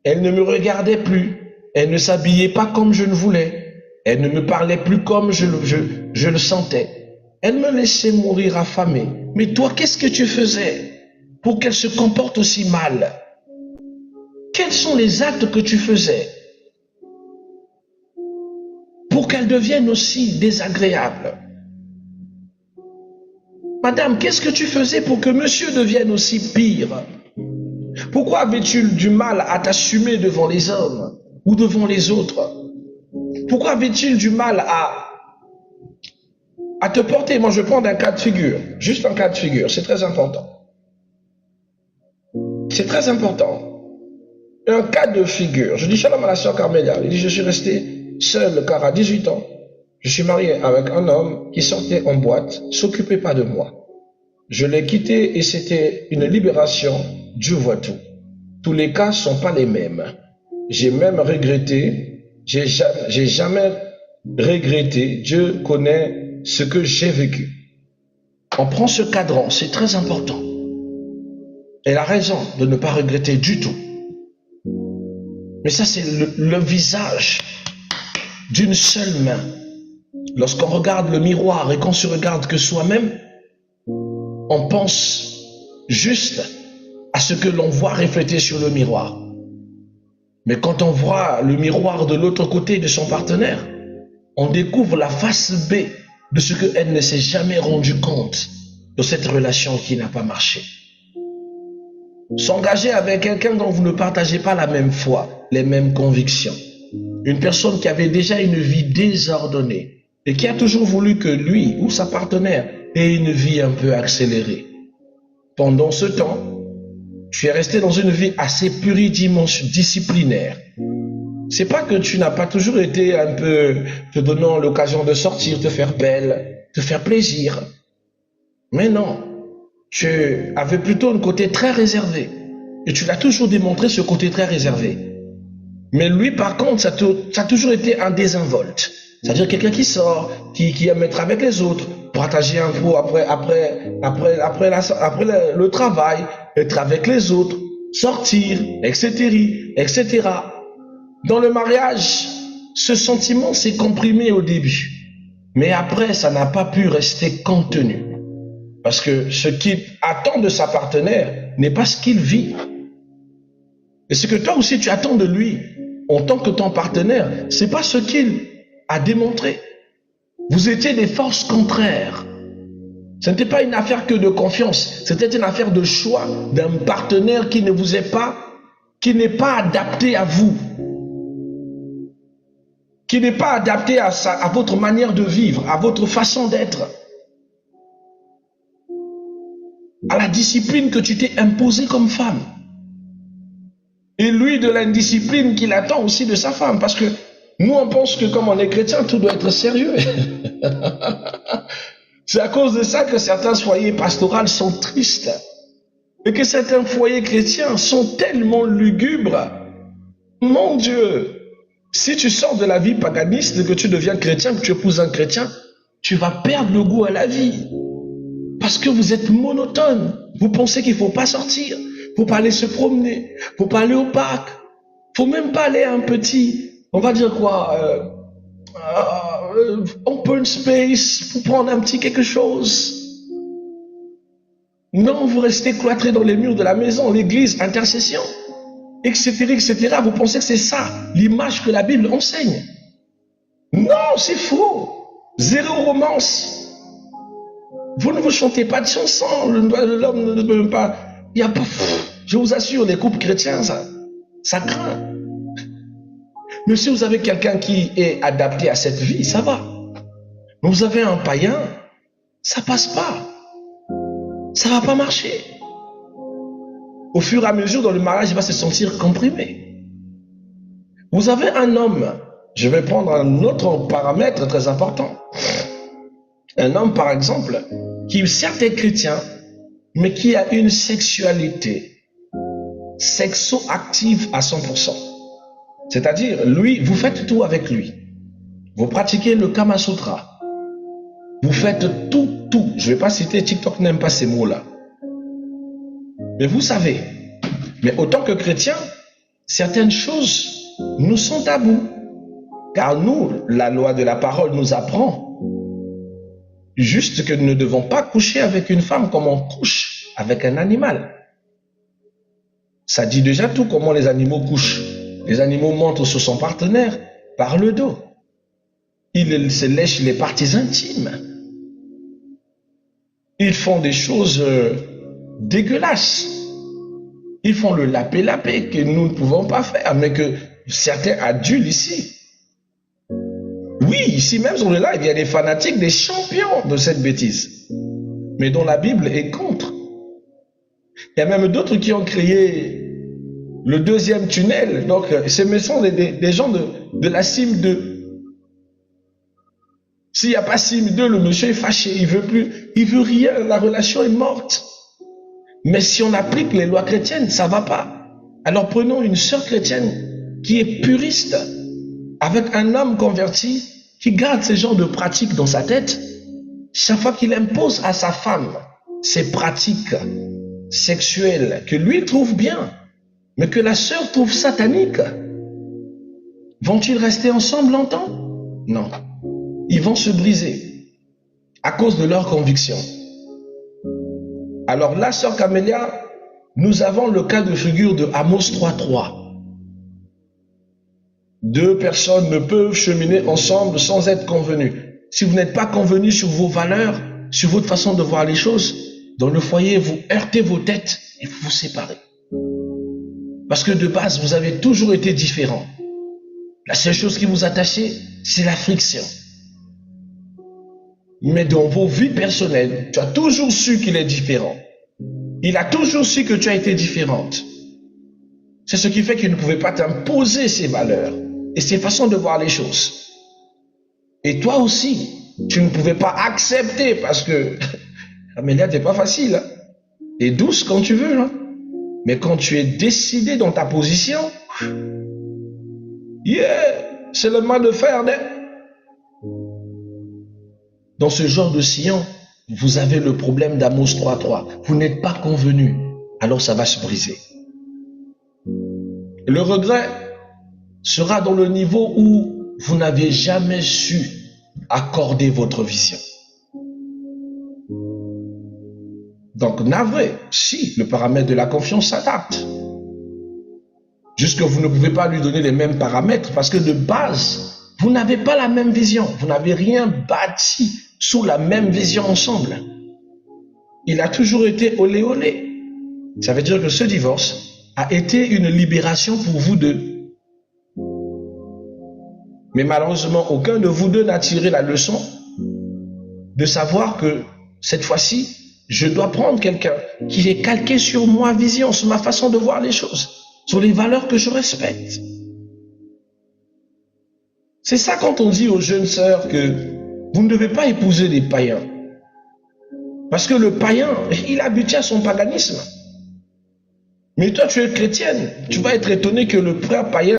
Elle ne me regardait plus, elle ne s'habillait pas comme je ne voulais, elle ne me parlait plus comme je le sentais. Elle me laissait mourir affamée. Mais toi, qu'est-ce que tu faisais pour qu'elle se comporte aussi mal? Quels sont les actes que tu faisais pour qu'elle devienne aussi désagréable? Madame, qu'est-ce que tu faisais pour que monsieur devienne aussi pire? Pourquoi avais-tu du mal à t'assumer devant les hommes ou devant les autres? Pourquoi avais-tu du mal à te porter? Moi, je prends un cas de figure, juste un cas de figure, c'est très important. C'est très important. Un cas de figure. Je dis shalom à la sœur Carmélia. Il dit, je suis resté seul car à 18 ans, je suis marié avec un homme qui sortait en boîte, s'occupait pas de moi. Je l'ai quitté et c'était une libération. Dieu voit tout. Tous les cas sont pas les mêmes. J'ai même regretté, j'ai jamais regretté. Dieu connaît ce que j'ai vécu. On prend ce cadran, c'est très important. Elle a raison de ne pas regretter du tout. Mais ça, c'est le visage d'une seule main. Lorsqu'on regarde le miroir et qu'on se regarde que soi-même, on pense juste à ce que l'on voit refléter sur le miroir. Mais quand on voit le miroir de l'autre côté de son partenaire, on découvre la face B de ce qu'elle ne s'est jamais rendu compte de cette relation qui n'a pas marché. S'engager avec quelqu'un dont vous ne partagez pas la même foi, les mêmes convictions. Une personne qui avait déjà une vie désordonnée et qui a toujours voulu que lui ou sa partenaire ait une vie un peu accélérée. Pendant ce temps, tu es resté dans une vie assez pluridisciplinaire. C'est pas que tu n'as pas toujours été un peu te donnant l'occasion de sortir, te faire belle, te faire plaisir. Mais non, tu avais plutôt un côté très réservé. Et tu l'as toujours démontré, ce côté très réservé. Mais lui, par contre, ça a toujours été un désinvolte. C'est-à-dire quelqu'un qui sort, qui aime être avec les autres, partager un peu après le travail, être avec les autres, sortir, etc. Dans le mariage, ce sentiment s'est comprimé au début. Mais après, ça n'a pas pu rester contenu. Parce que ce qu'il attend de sa partenaire n'est pas ce qu'il vit. Et ce que toi aussi tu attends de lui, en tant que ton partenaire, c'est pas ce qu'il a démontré. Vous étiez des forces contraires. Ce n'était pas une affaire que de confiance, c'était une affaire de choix d'un partenaire qui ne vous est pas, qui n'est pas adapté à vous, qui n'est pas adapté à votre manière de vivre, à votre façon d'être, à la discipline que tu t'es imposée comme femme. Et lui, de l'indiscipline qu'il attend aussi de sa femme. Parce que nous, on pense que comme on est chrétien, tout doit être sérieux. C'est à cause de ça que certains foyers pastoraux sont tristes. Et que certains foyers chrétiens sont tellement lugubres. Mon Dieu, si tu sors de la vie paganiste, que tu deviens chrétien, que tu épouses un chrétien, tu vas perdre le goût à la vie. Parce que vous êtes monotone. Vous pensez qu'il ne faut pas sortir. Faut pas aller se promener, faut pas aller au parc, faut même pas aller à un petit, on va dire quoi, open space, pour prendre un petit quelque chose. Non, vous restez cloîtrés dans les murs de la maison, l'église, intercession, etc. Vous pensez que c'est ça, l'image que la Bible enseigne. Non, c'est faux. Zéro romance. Vous ne vous chantez pas de chansons, l'homme ne peut pas... Il y a pas, je vous assure, les couples chrétiens, Ça craint. Mais si vous avez quelqu'un qui est adapté à cette vie, ça va. Mais vous avez un païen, ça passe pas. Ça va pas marcher. Au fur et à mesure, dans le mariage, il va se sentir comprimé. Vous avez un homme, je vais prendre un autre paramètre très important. Un homme, par exemple, qui certes est chrétien, mais qui a une sexualité sexo-active à 100%. C'est-à-dire, lui, vous faites tout avec lui. Vous pratiquez le Kama Sutra. Vous faites tout. Je ne vais pas citer, TikTok n'aime pas ces mots-là. Mais vous savez, mais autant que chrétiens, certaines choses nous sont tabous. Car nous, la loi de la parole nous apprend juste que nous ne devons pas coucher avec une femme comme on couche avec un animal. Ça dit déjà tout comment les animaux couchent. Les animaux montent sur son partenaire par le dos. Ils se lèchent les parties intimes. Ils font des choses dégueulasses. Ils font le lapé-lapé que nous ne pouvons pas faire, mais que certains adultes ici. Oui, ici même sur le live, il y a des fanatiques, des champions de cette bêtise. Mais dont la Bible est contre. Il y a même d'autres qui ont créé le deuxième tunnel. Donc, ce sont des gens de la cime 2. S'il n'y a pas cime 2, le monsieur est fâché, il veut plus, il veut rien, la relation est morte. Mais si on applique les lois chrétiennes, ça va pas. Alors prenons une sœur chrétienne qui est puriste, avec un homme converti, qui garde ce genre de pratiques dans sa tête. Chaque fois qu'il impose à sa femme ces pratiques sexuelles que lui trouve bien, mais que la sœur trouve sataniques, vont-ils rester ensemble longtemps? Non. Ils vont se briser à cause de leurs convictions. Alors là, sœur Camélia, nous avons le cas de figure de Amos 3.3. Deux personnes ne peuvent cheminer ensemble sans être convenues. Si vous n'êtes pas convenus sur vos valeurs, sur votre façon de voir les choses, dans le foyer, vous heurtez vos têtes et vous vous séparez. Parce que de base, vous avez toujours été différents. La seule chose qui vous attachait, c'est la friction. Mais dans vos vies personnelles, tu as toujours su qu'il est différent. Il a toujours su que tu as été différente. C'est ce qui fait qu'il ne pouvait pas t'imposer ses valeurs et ses façons de voir les choses. Et toi aussi, tu ne pouvais pas accepter parce que Amélia, t'es pas facile. Hein? T'es douce quand tu veux. Hein? Mais quand tu es décidé dans ta position, c'est le mal de fer. Dans ce genre de sillon, vous avez le problème d'Amos 3.3. Vous n'êtes pas convenu, alors ça va se briser. Le regret sera dans le niveau où vous n'avez jamais su accorder votre vision. Donc, navré, si le paramètre de la confiance s'adapte. Jusque vous ne pouvez pas lui donner les mêmes paramètres parce que de base, vous n'avez pas la même vision. Vous n'avez rien bâti sous la même vision ensemble. Il a toujours été olé olé. Ça veut dire que ce divorce a été une libération pour vous deux. Mais malheureusement, aucun de vous deux n'a tiré la leçon de savoir que cette fois-ci, je dois prendre quelqu'un qui est calqué sur ma vision, sur ma façon de voir les choses, sur les valeurs que je respecte. C'est ça quand on dit aux jeunes sœurs que vous ne devez pas épouser des païens. Parce que le païen, il est habitué à son paganisme. Mais toi, tu es chrétienne. Tu vas être étonné que le frère païen,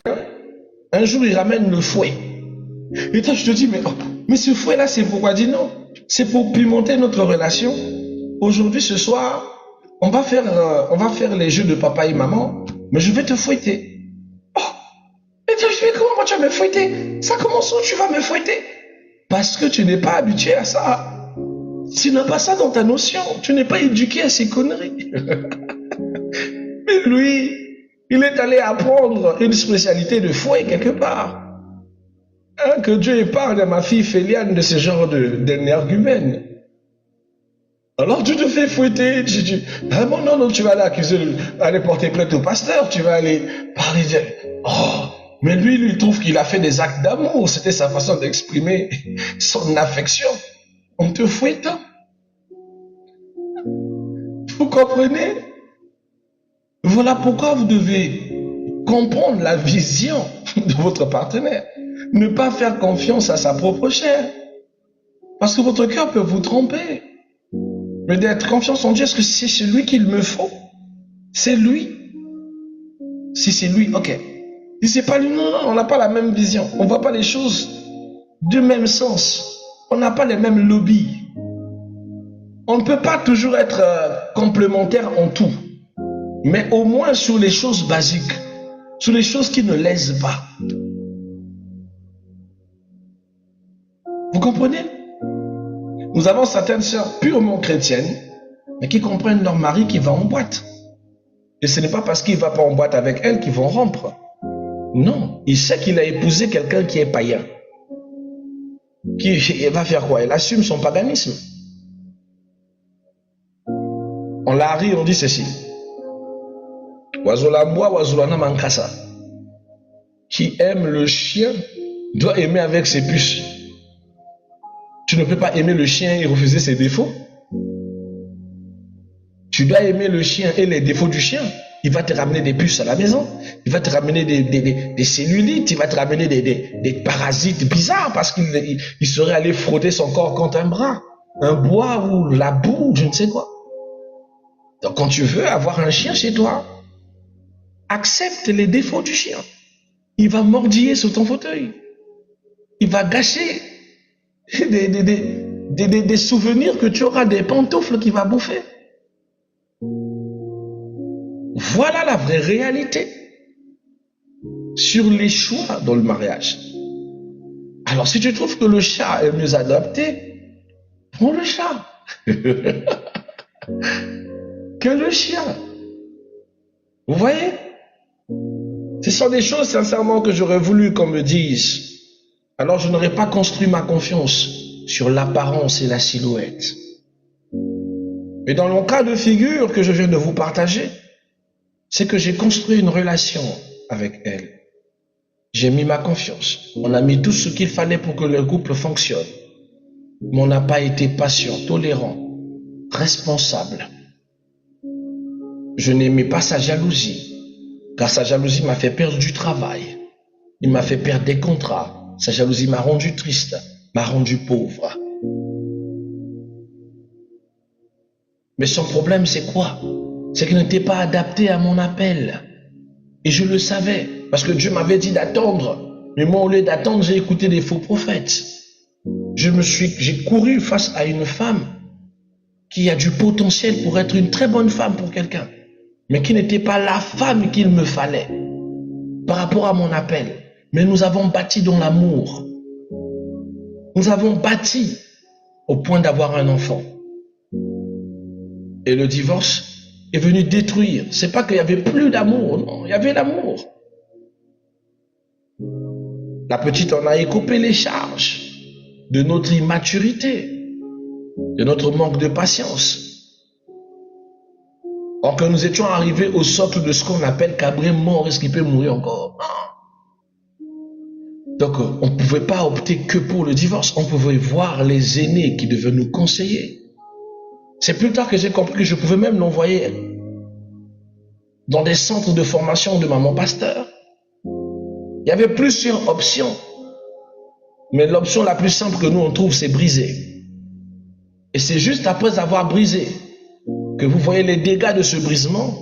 un jour, il ramène le fouet. Et toi, je te dis, mais ce fouet-là, c'est pourquoi? Dis non. C'est pour pimenter notre relation. Aujourd'hui, ce soir, on va faire les jeux de papa et maman, mais je vais te fouetter. Oh, et toi, je dis, comment tu vas me fouetter? Ça commence où tu vas me fouetter? Parce que tu n'es pas habitué à ça. Tu n'as pas ça dans ta notion. Tu n'es pas éduqué à ces conneries. Mais lui, il est allé apprendre une spécialité de fouet quelque part. Hein, que Dieu épargne à ma fille Féliane de ce genre d'énergumène. Alors tu te fais fouetter, ah bon, non, tu vas aller accuser, aller porter plainte au pasteur, tu vas aller parler, oh, mais lui, il trouve qu'il a fait des actes d'amour, c'était sa façon d'exprimer son affection. On te fouette. Vous comprenez? Voilà pourquoi vous devez comprendre la vision de votre partenaire. Ne pas faire confiance à sa propre chair. Parce que votre cœur peut vous tromper. Mais d'être confiance en Dieu, est-ce que c'est celui qu'il me faut? C'est lui. Si c'est lui, ok. Si c'est pas lui, non, on n'a pas la même vision. On ne voit pas les choses du même sens. On n'a pas les mêmes lobbies. On ne peut pas toujours être complémentaire en tout. Mais au moins sur les choses basiques. Sur les choses qui ne lèsent pas. Vous comprenez? Nous avons certaines sœurs purement chrétiennes, mais qui comprennent leur mari qui va en boîte. Et ce n'est pas parce qu'il ne va pas en boîte avec elle qu'ils vont rompre. Non, il sait qu'il a épousé quelqu'un qui est païen. Qui va faire quoi? Elle assume son paganisme. On la rit, on dit ceci. Wazolamboa, wazolana mankasa. Qui aime le chien doit aimer avec ses puces. Tu ne peux pas aimer le chien et refuser ses défauts. Tu dois aimer le chien et les défauts du chien. Il va te ramener des puces à la maison. Il va te ramener des cellulites. Il va te ramener des parasites bizarres parce qu'il serait allé frotter son corps contre un bras, un bois ou la boue, je ne sais quoi. Donc quand tu veux avoir un chien chez toi, accepte les défauts du chien. Il va mordiller sur ton fauteuil. Il va gâcher des souvenirs que tu auras, des pantoufles qu'il va bouffer. Voilà la vraie réalité sur les choix dans le mariage. Alors si tu trouves que le chat est mieux adapté, prends le chat que le chien. Vous voyez? Ce sont des choses sincèrement que j'aurais voulu qu'on me dise. Alors je n'aurais pas construit ma confiance sur l'apparence et la silhouette. Mais dans le cas de figure que je viens de vous partager, c'est que j'ai construit une relation avec elle. J'ai mis ma confiance. On a mis tout ce qu'il fallait pour que le couple fonctionne. Mais on n'a pas été patient, tolérant, responsable. Je n'aimais pas sa jalousie, car sa jalousie m'a fait perdre du travail. Il m'a fait perdre des contrats. Sa jalousie m'a rendu triste, m'a rendu pauvre. Mais son problème, c'est quoi? C'est qu'il n'était pas adapté à mon appel. Et je le savais, parce que Dieu m'avait dit d'attendre. Mais moi, au lieu d'attendre, j'ai écouté des faux prophètes. J'ai couru face à une femme qui a du potentiel pour être une très bonne femme pour quelqu'un, mais qui n'était pas la femme qu'il me fallait par rapport à mon appel. Mais nous avons bâti dans l'amour. Nous avons bâti au point d'avoir un enfant. Et le divorce est venu détruire. C'est pas qu'il y avait plus d'amour, non, il y avait l'amour. La petite en a écopé les charges de notre immaturité, de notre manque de patience. Or que nous étions arrivés au socle de ce qu'on appelle cabré mort, est-ce qu'il peut mourir encore? Non. Donc on ne pouvait pas opter que pour le divorce, on pouvait voir les aînés qui devaient nous conseiller. C'est plus tard que j'ai compris que je pouvais même l'envoyer dans des centres de formation de maman pasteur. Il y avait plusieurs options. Mais l'option la plus simple que nous on trouve, c'est briser. Et c'est juste après avoir brisé que vous voyez les dégâts de ce brisement,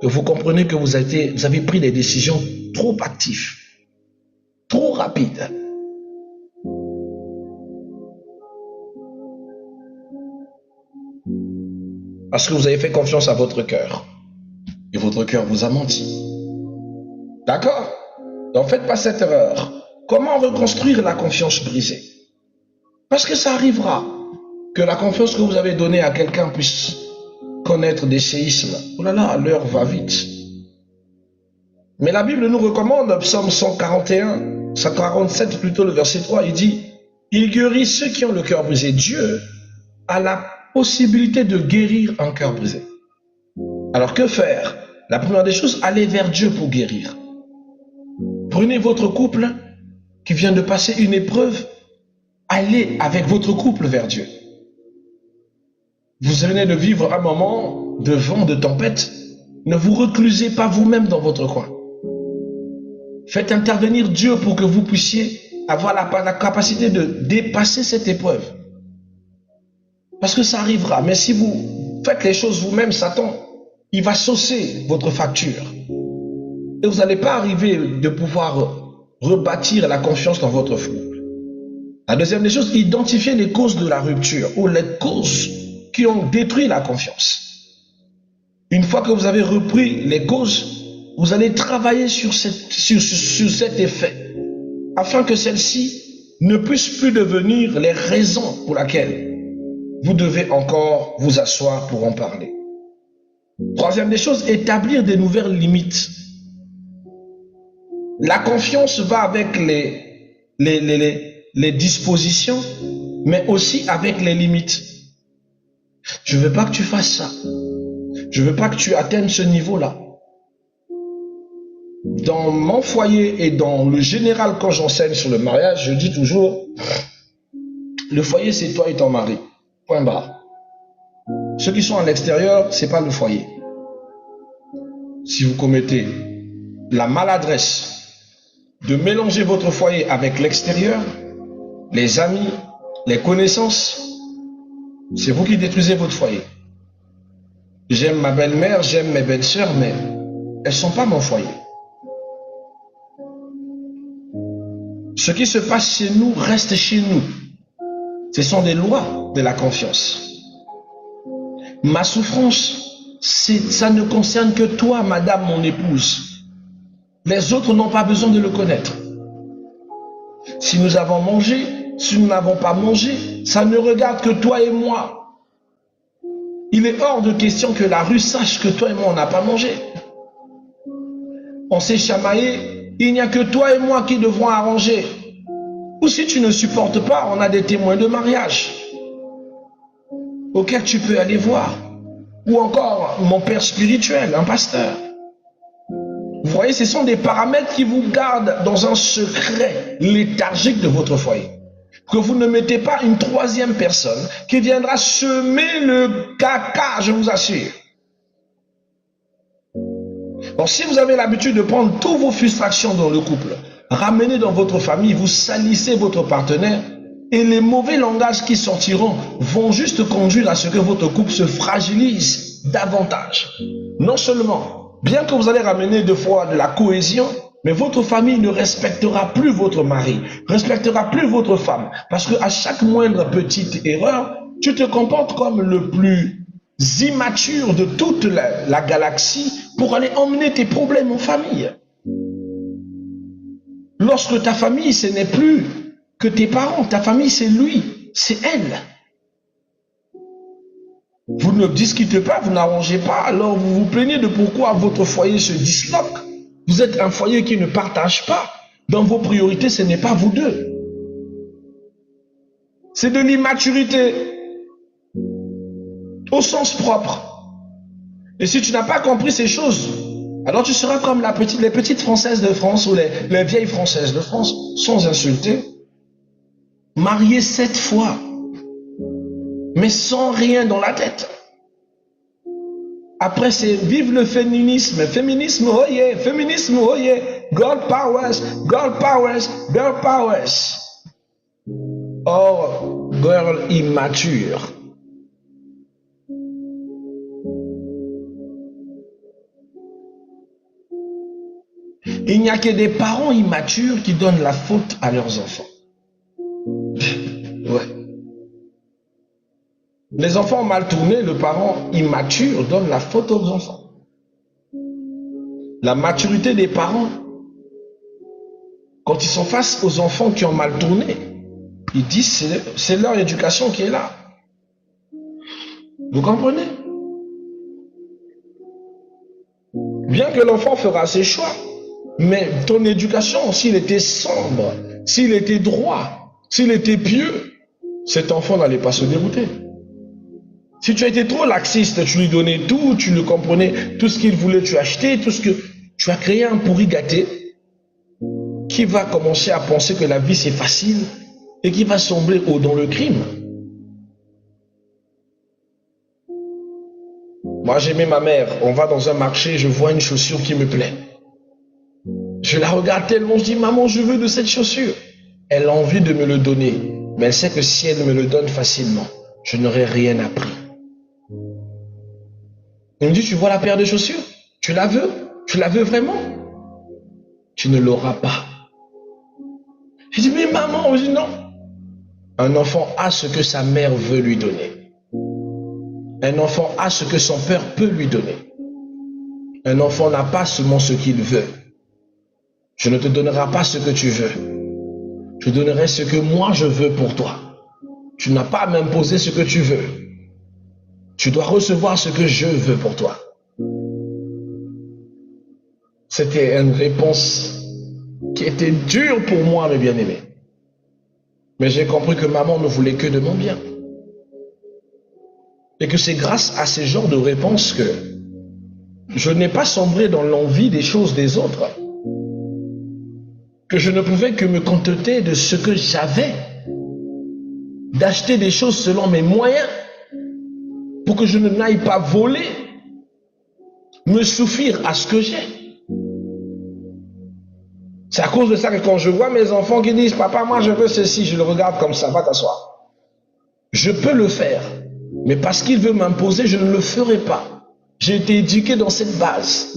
que vous comprenez que vous avez pris des décisions trop actives, trop rapides. Parce que vous avez fait confiance à votre cœur. Et votre cœur vous a menti. D'accord? Donc faites pas cette erreur. Comment reconstruire la confiance brisée? Parce que ça arrivera que la confiance que vous avez donnée à quelqu'un puisse connaître des séismes. Oh là là, l'heure va vite. Mais la Bible nous recommande, Psaume 141, 147 plutôt, le verset 3, il dit, il guérit ceux qui ont le cœur brisé. Dieu a la possibilité de guérir un cœur brisé. Alors que faire? La première des choses, allez vers Dieu pour guérir. Prenez votre couple qui vient de passer une épreuve, allez avec votre couple vers Dieu. Vous venez de vivre un moment de vent, de tempête, ne vous reclusez pas vous-même dans votre coin. Faites intervenir Dieu pour que vous puissiez avoir la capacité de dépasser cette épreuve. Parce que ça arrivera. Mais si vous faites les choses vous-même, Satan, il va saucer votre facture. Et vous n'allez pas arriver de pouvoir rebâtir la confiance dans votre couple. La deuxième des choses, identifier les causes de la rupture ou les causes qui ont détruit la confiance. Une fois que vous avez repris les causes, vous allez travailler sur cet effet, afin que celle-ci ne puisse plus devenir les raisons pour lesquelles vous devez encore vous asseoir pour en parler. Troisième des choses, établir des nouvelles limites. La confiance va avec les dispositions, mais aussi avec les limites. Je ne veux pas que tu fasses ça. Je ne veux pas que tu atteignes ce niveau-là. Dans mon foyer et dans le général, quand j'enseigne sur le mariage, je dis toujours, le foyer, c'est toi et ton mari. Point barre. Ceux qui sont à l'extérieur, ce n'est pas le foyer. Si vous commettez la maladresse de mélanger votre foyer avec l'extérieur, les amis, les connaissances, c'est vous qui détruisez votre foyer. J'aime ma belle-mère, j'aime mes belles-sœurs, mais elles ne sont pas mon foyer. Ce qui se passe chez nous reste chez nous. Ce sont des lois de la confiance. Ma souffrance, ça ne concerne que toi, madame, mon épouse. Les autres n'ont pas besoin de le connaître. Si nous avons mangé, si nous n'avons pas mangé, ça ne regarde que toi et moi. Il est hors de question que la rue sache que toi et moi, on n'a pas mangé. On s'est chamaillé, il n'y a que toi et moi qui devrons arranger. Ou si tu ne supportes pas, on a des témoins de mariage auxquels tu peux aller voir. Ou encore mon père spirituel, un pasteur. Vous voyez, ce sont des paramètres qui vous gardent dans un secret léthargique de votre foyer. Que vous ne mettez pas une troisième personne qui viendra semer le caca, je vous assure. Or, si vous avez l'habitude de prendre toutes vos frustrations dans le couple, ramener dans votre famille, vous salissez votre partenaire et les mauvais langages qui sortiront vont juste conduire à ce que votre couple se fragilise davantage. Non seulement, bien que vous allez ramener deux fois de la cohésion, mais votre famille ne respectera plus votre mari, respectera plus votre femme, parce qu'à chaque moindre petite erreur, tu te comportes comme le plus immature de toute la galaxie pour aller emmener tes problèmes en famille. Lorsque ta famille, ce n'est plus que tes parents, ta famille, c'est lui, c'est elle. Vous ne discutez pas, vous n'arrangez pas, alors vous vous plaignez de pourquoi votre foyer se disloque. Vous êtes un foyer qui ne partage pas. Dans vos priorités, ce n'est pas vous deux. C'est de l'immaturité au sens propre. Et si tu n'as pas compris ces choses, alors tu seras comme les petites Françaises de France ou les vieilles Françaises de France, sans insulter, mariées 7 fois, mais sans rien dans la tête. Après, c'est vive le féminisme. Féminisme, oh yeah, féminisme, oh yeah. Girl powers, girl powers, girl powers. Or, girl immature. Il n'y a que des parents immatures qui donnent la faute à leurs enfants. Ouais. Les enfants mal tournés, le parent immature donne la faute aux enfants. La maturité des parents, quand ils sont face aux enfants qui ont mal tourné, ils disent c'est leur éducation qui est là. Vous comprenez? Bien que l'enfant fera ses choix, mais ton éducation, s'il était sombre, s'il était droit, s'il était pieux, cet enfant n'allait pas se dérouter. Si tu as été trop laxiste, tu lui donnais tout, tu le comprenais, tout ce qu'il voulait, tu achetais, tout ce que... Tu as créé un pourri gâté qui va commencer à penser que la vie c'est facile et qui va sombrer dans le crime. Moi, j'aimais ma mère. On va dans un marché, je vois une chaussure qui me plaît. Je la regarde tellement, je dis, maman, je veux de cette chaussure. Elle a envie de me le donner, mais elle sait que si elle me le donne facilement, je n'aurai rien appris. Elle me dit, tu vois la paire de chaussures? Tu la veux? Tu la veux vraiment? Tu ne l'auras pas. Je dis, mais maman, je dis non. Un enfant a ce que sa mère veut lui donner. Un enfant a ce que son père peut lui donner. Un enfant n'a pas seulement ce qu'il veut. Je ne te donnerai pas ce que tu veux. Je donnerai ce que moi je veux pour toi. Tu n'as pas à m'imposer ce que tu veux. Tu dois recevoir ce que je veux pour toi. C'était une réponse qui était dure pour moi, mes bien-aimés. Mais j'ai compris que maman ne voulait que de mon bien. Et que c'est grâce à ce genre de réponse que je n'ai pas sombré dans l'envie des choses des autres. Que je ne pouvais que me contenter de ce que j'avais. D'acheter des choses selon mes moyens. Pour que je ne n'aille pas voler. Me suffire à ce que j'ai. C'est à cause de ça que quand je vois mes enfants qui disent « Papa, moi je veux ceci », je le regarde comme ça, va t'asseoir. Je peux le faire, mais parce qu'il veut m'imposer, je ne le ferai pas. J'ai été éduqué dans cette base.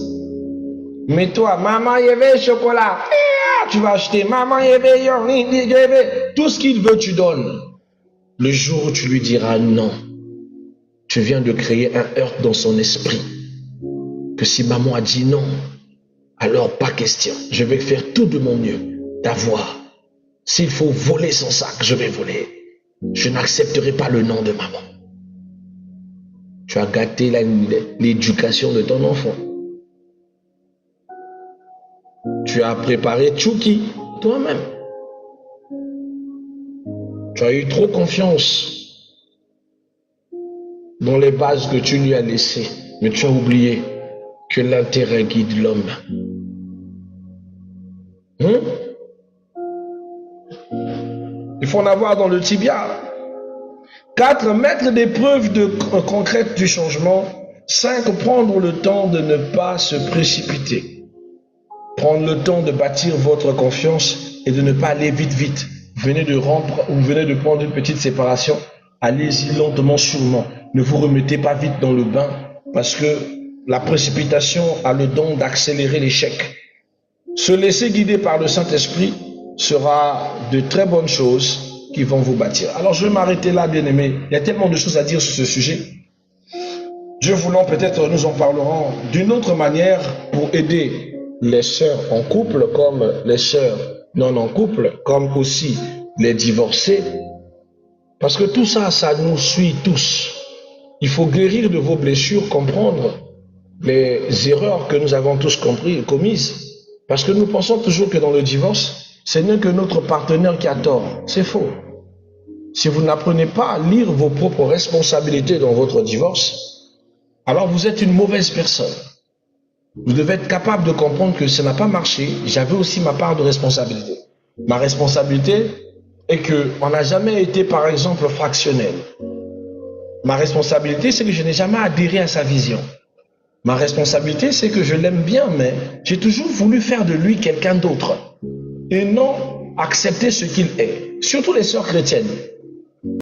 Mais toi, maman, il y avait chocolat, tu vas acheter, maman, il y avait, tout ce qu'il veut, tu donnes. Le jour où tu lui diras non, tu viens de créer un heurt dans son esprit. Que si maman a dit non, alors pas question, je vais faire tout de mon mieux d'avoir. S'il faut voler son sac, je vais voler. Je n'accepterai pas le nom de maman. Tu as gâté l'éducation de ton enfant. Tu as préparé Tchouki toi-même. Tu as eu trop confiance dans les bases que tu lui as laissées, mais tu as oublié que l'intérêt guide l'homme. Il faut en avoir dans le tibia. 4. Mettre des preuves concrètes du changement. 5. Prendre le temps de ne pas se précipiter. Prendre le temps de bâtir votre confiance et de ne pas aller vite. Vous venez de rompre ou vous venez de prendre une petite séparation. Allez-y lentement, sûrement. Ne vous remettez pas vite dans le bain parce que la précipitation a le don d'accélérer l'échec. Se laisser guider par le Saint-Esprit sera de très bonnes choses qui vont vous bâtir. Alors je vais m'arrêter là, bien-aimés. Il y a tellement de choses à dire sur ce sujet. Dieu voulant, peut-être nous en parlerons d'une autre manière pour aider les sœurs en couple comme les sœurs non en couple, comme aussi les divorcés. Parce que tout ça, ça nous suit tous. Il faut guérir de vos blessures, comprendre les erreurs que nous avons tous commises. Parce que nous pensons toujours que dans le divorce, ce n'est que notre partenaire qui a tort. C'est faux. Si vous n'apprenez pas à lire vos propres responsabilités dans votre divorce, alors vous êtes une mauvaise personne. Vous devez être capable de comprendre que ça n'a pas marché. J'avais aussi ma part de responsabilité. Ma responsabilité est qu'on n'a jamais été, par exemple, fractionnel. Ma responsabilité, c'est que je n'ai jamais adhéré à sa vision. Ma responsabilité, c'est que je l'aime bien, mais j'ai toujours voulu faire de lui quelqu'un d'autre. Et non accepter ce qu'il est. Surtout les sœurs chrétiennes.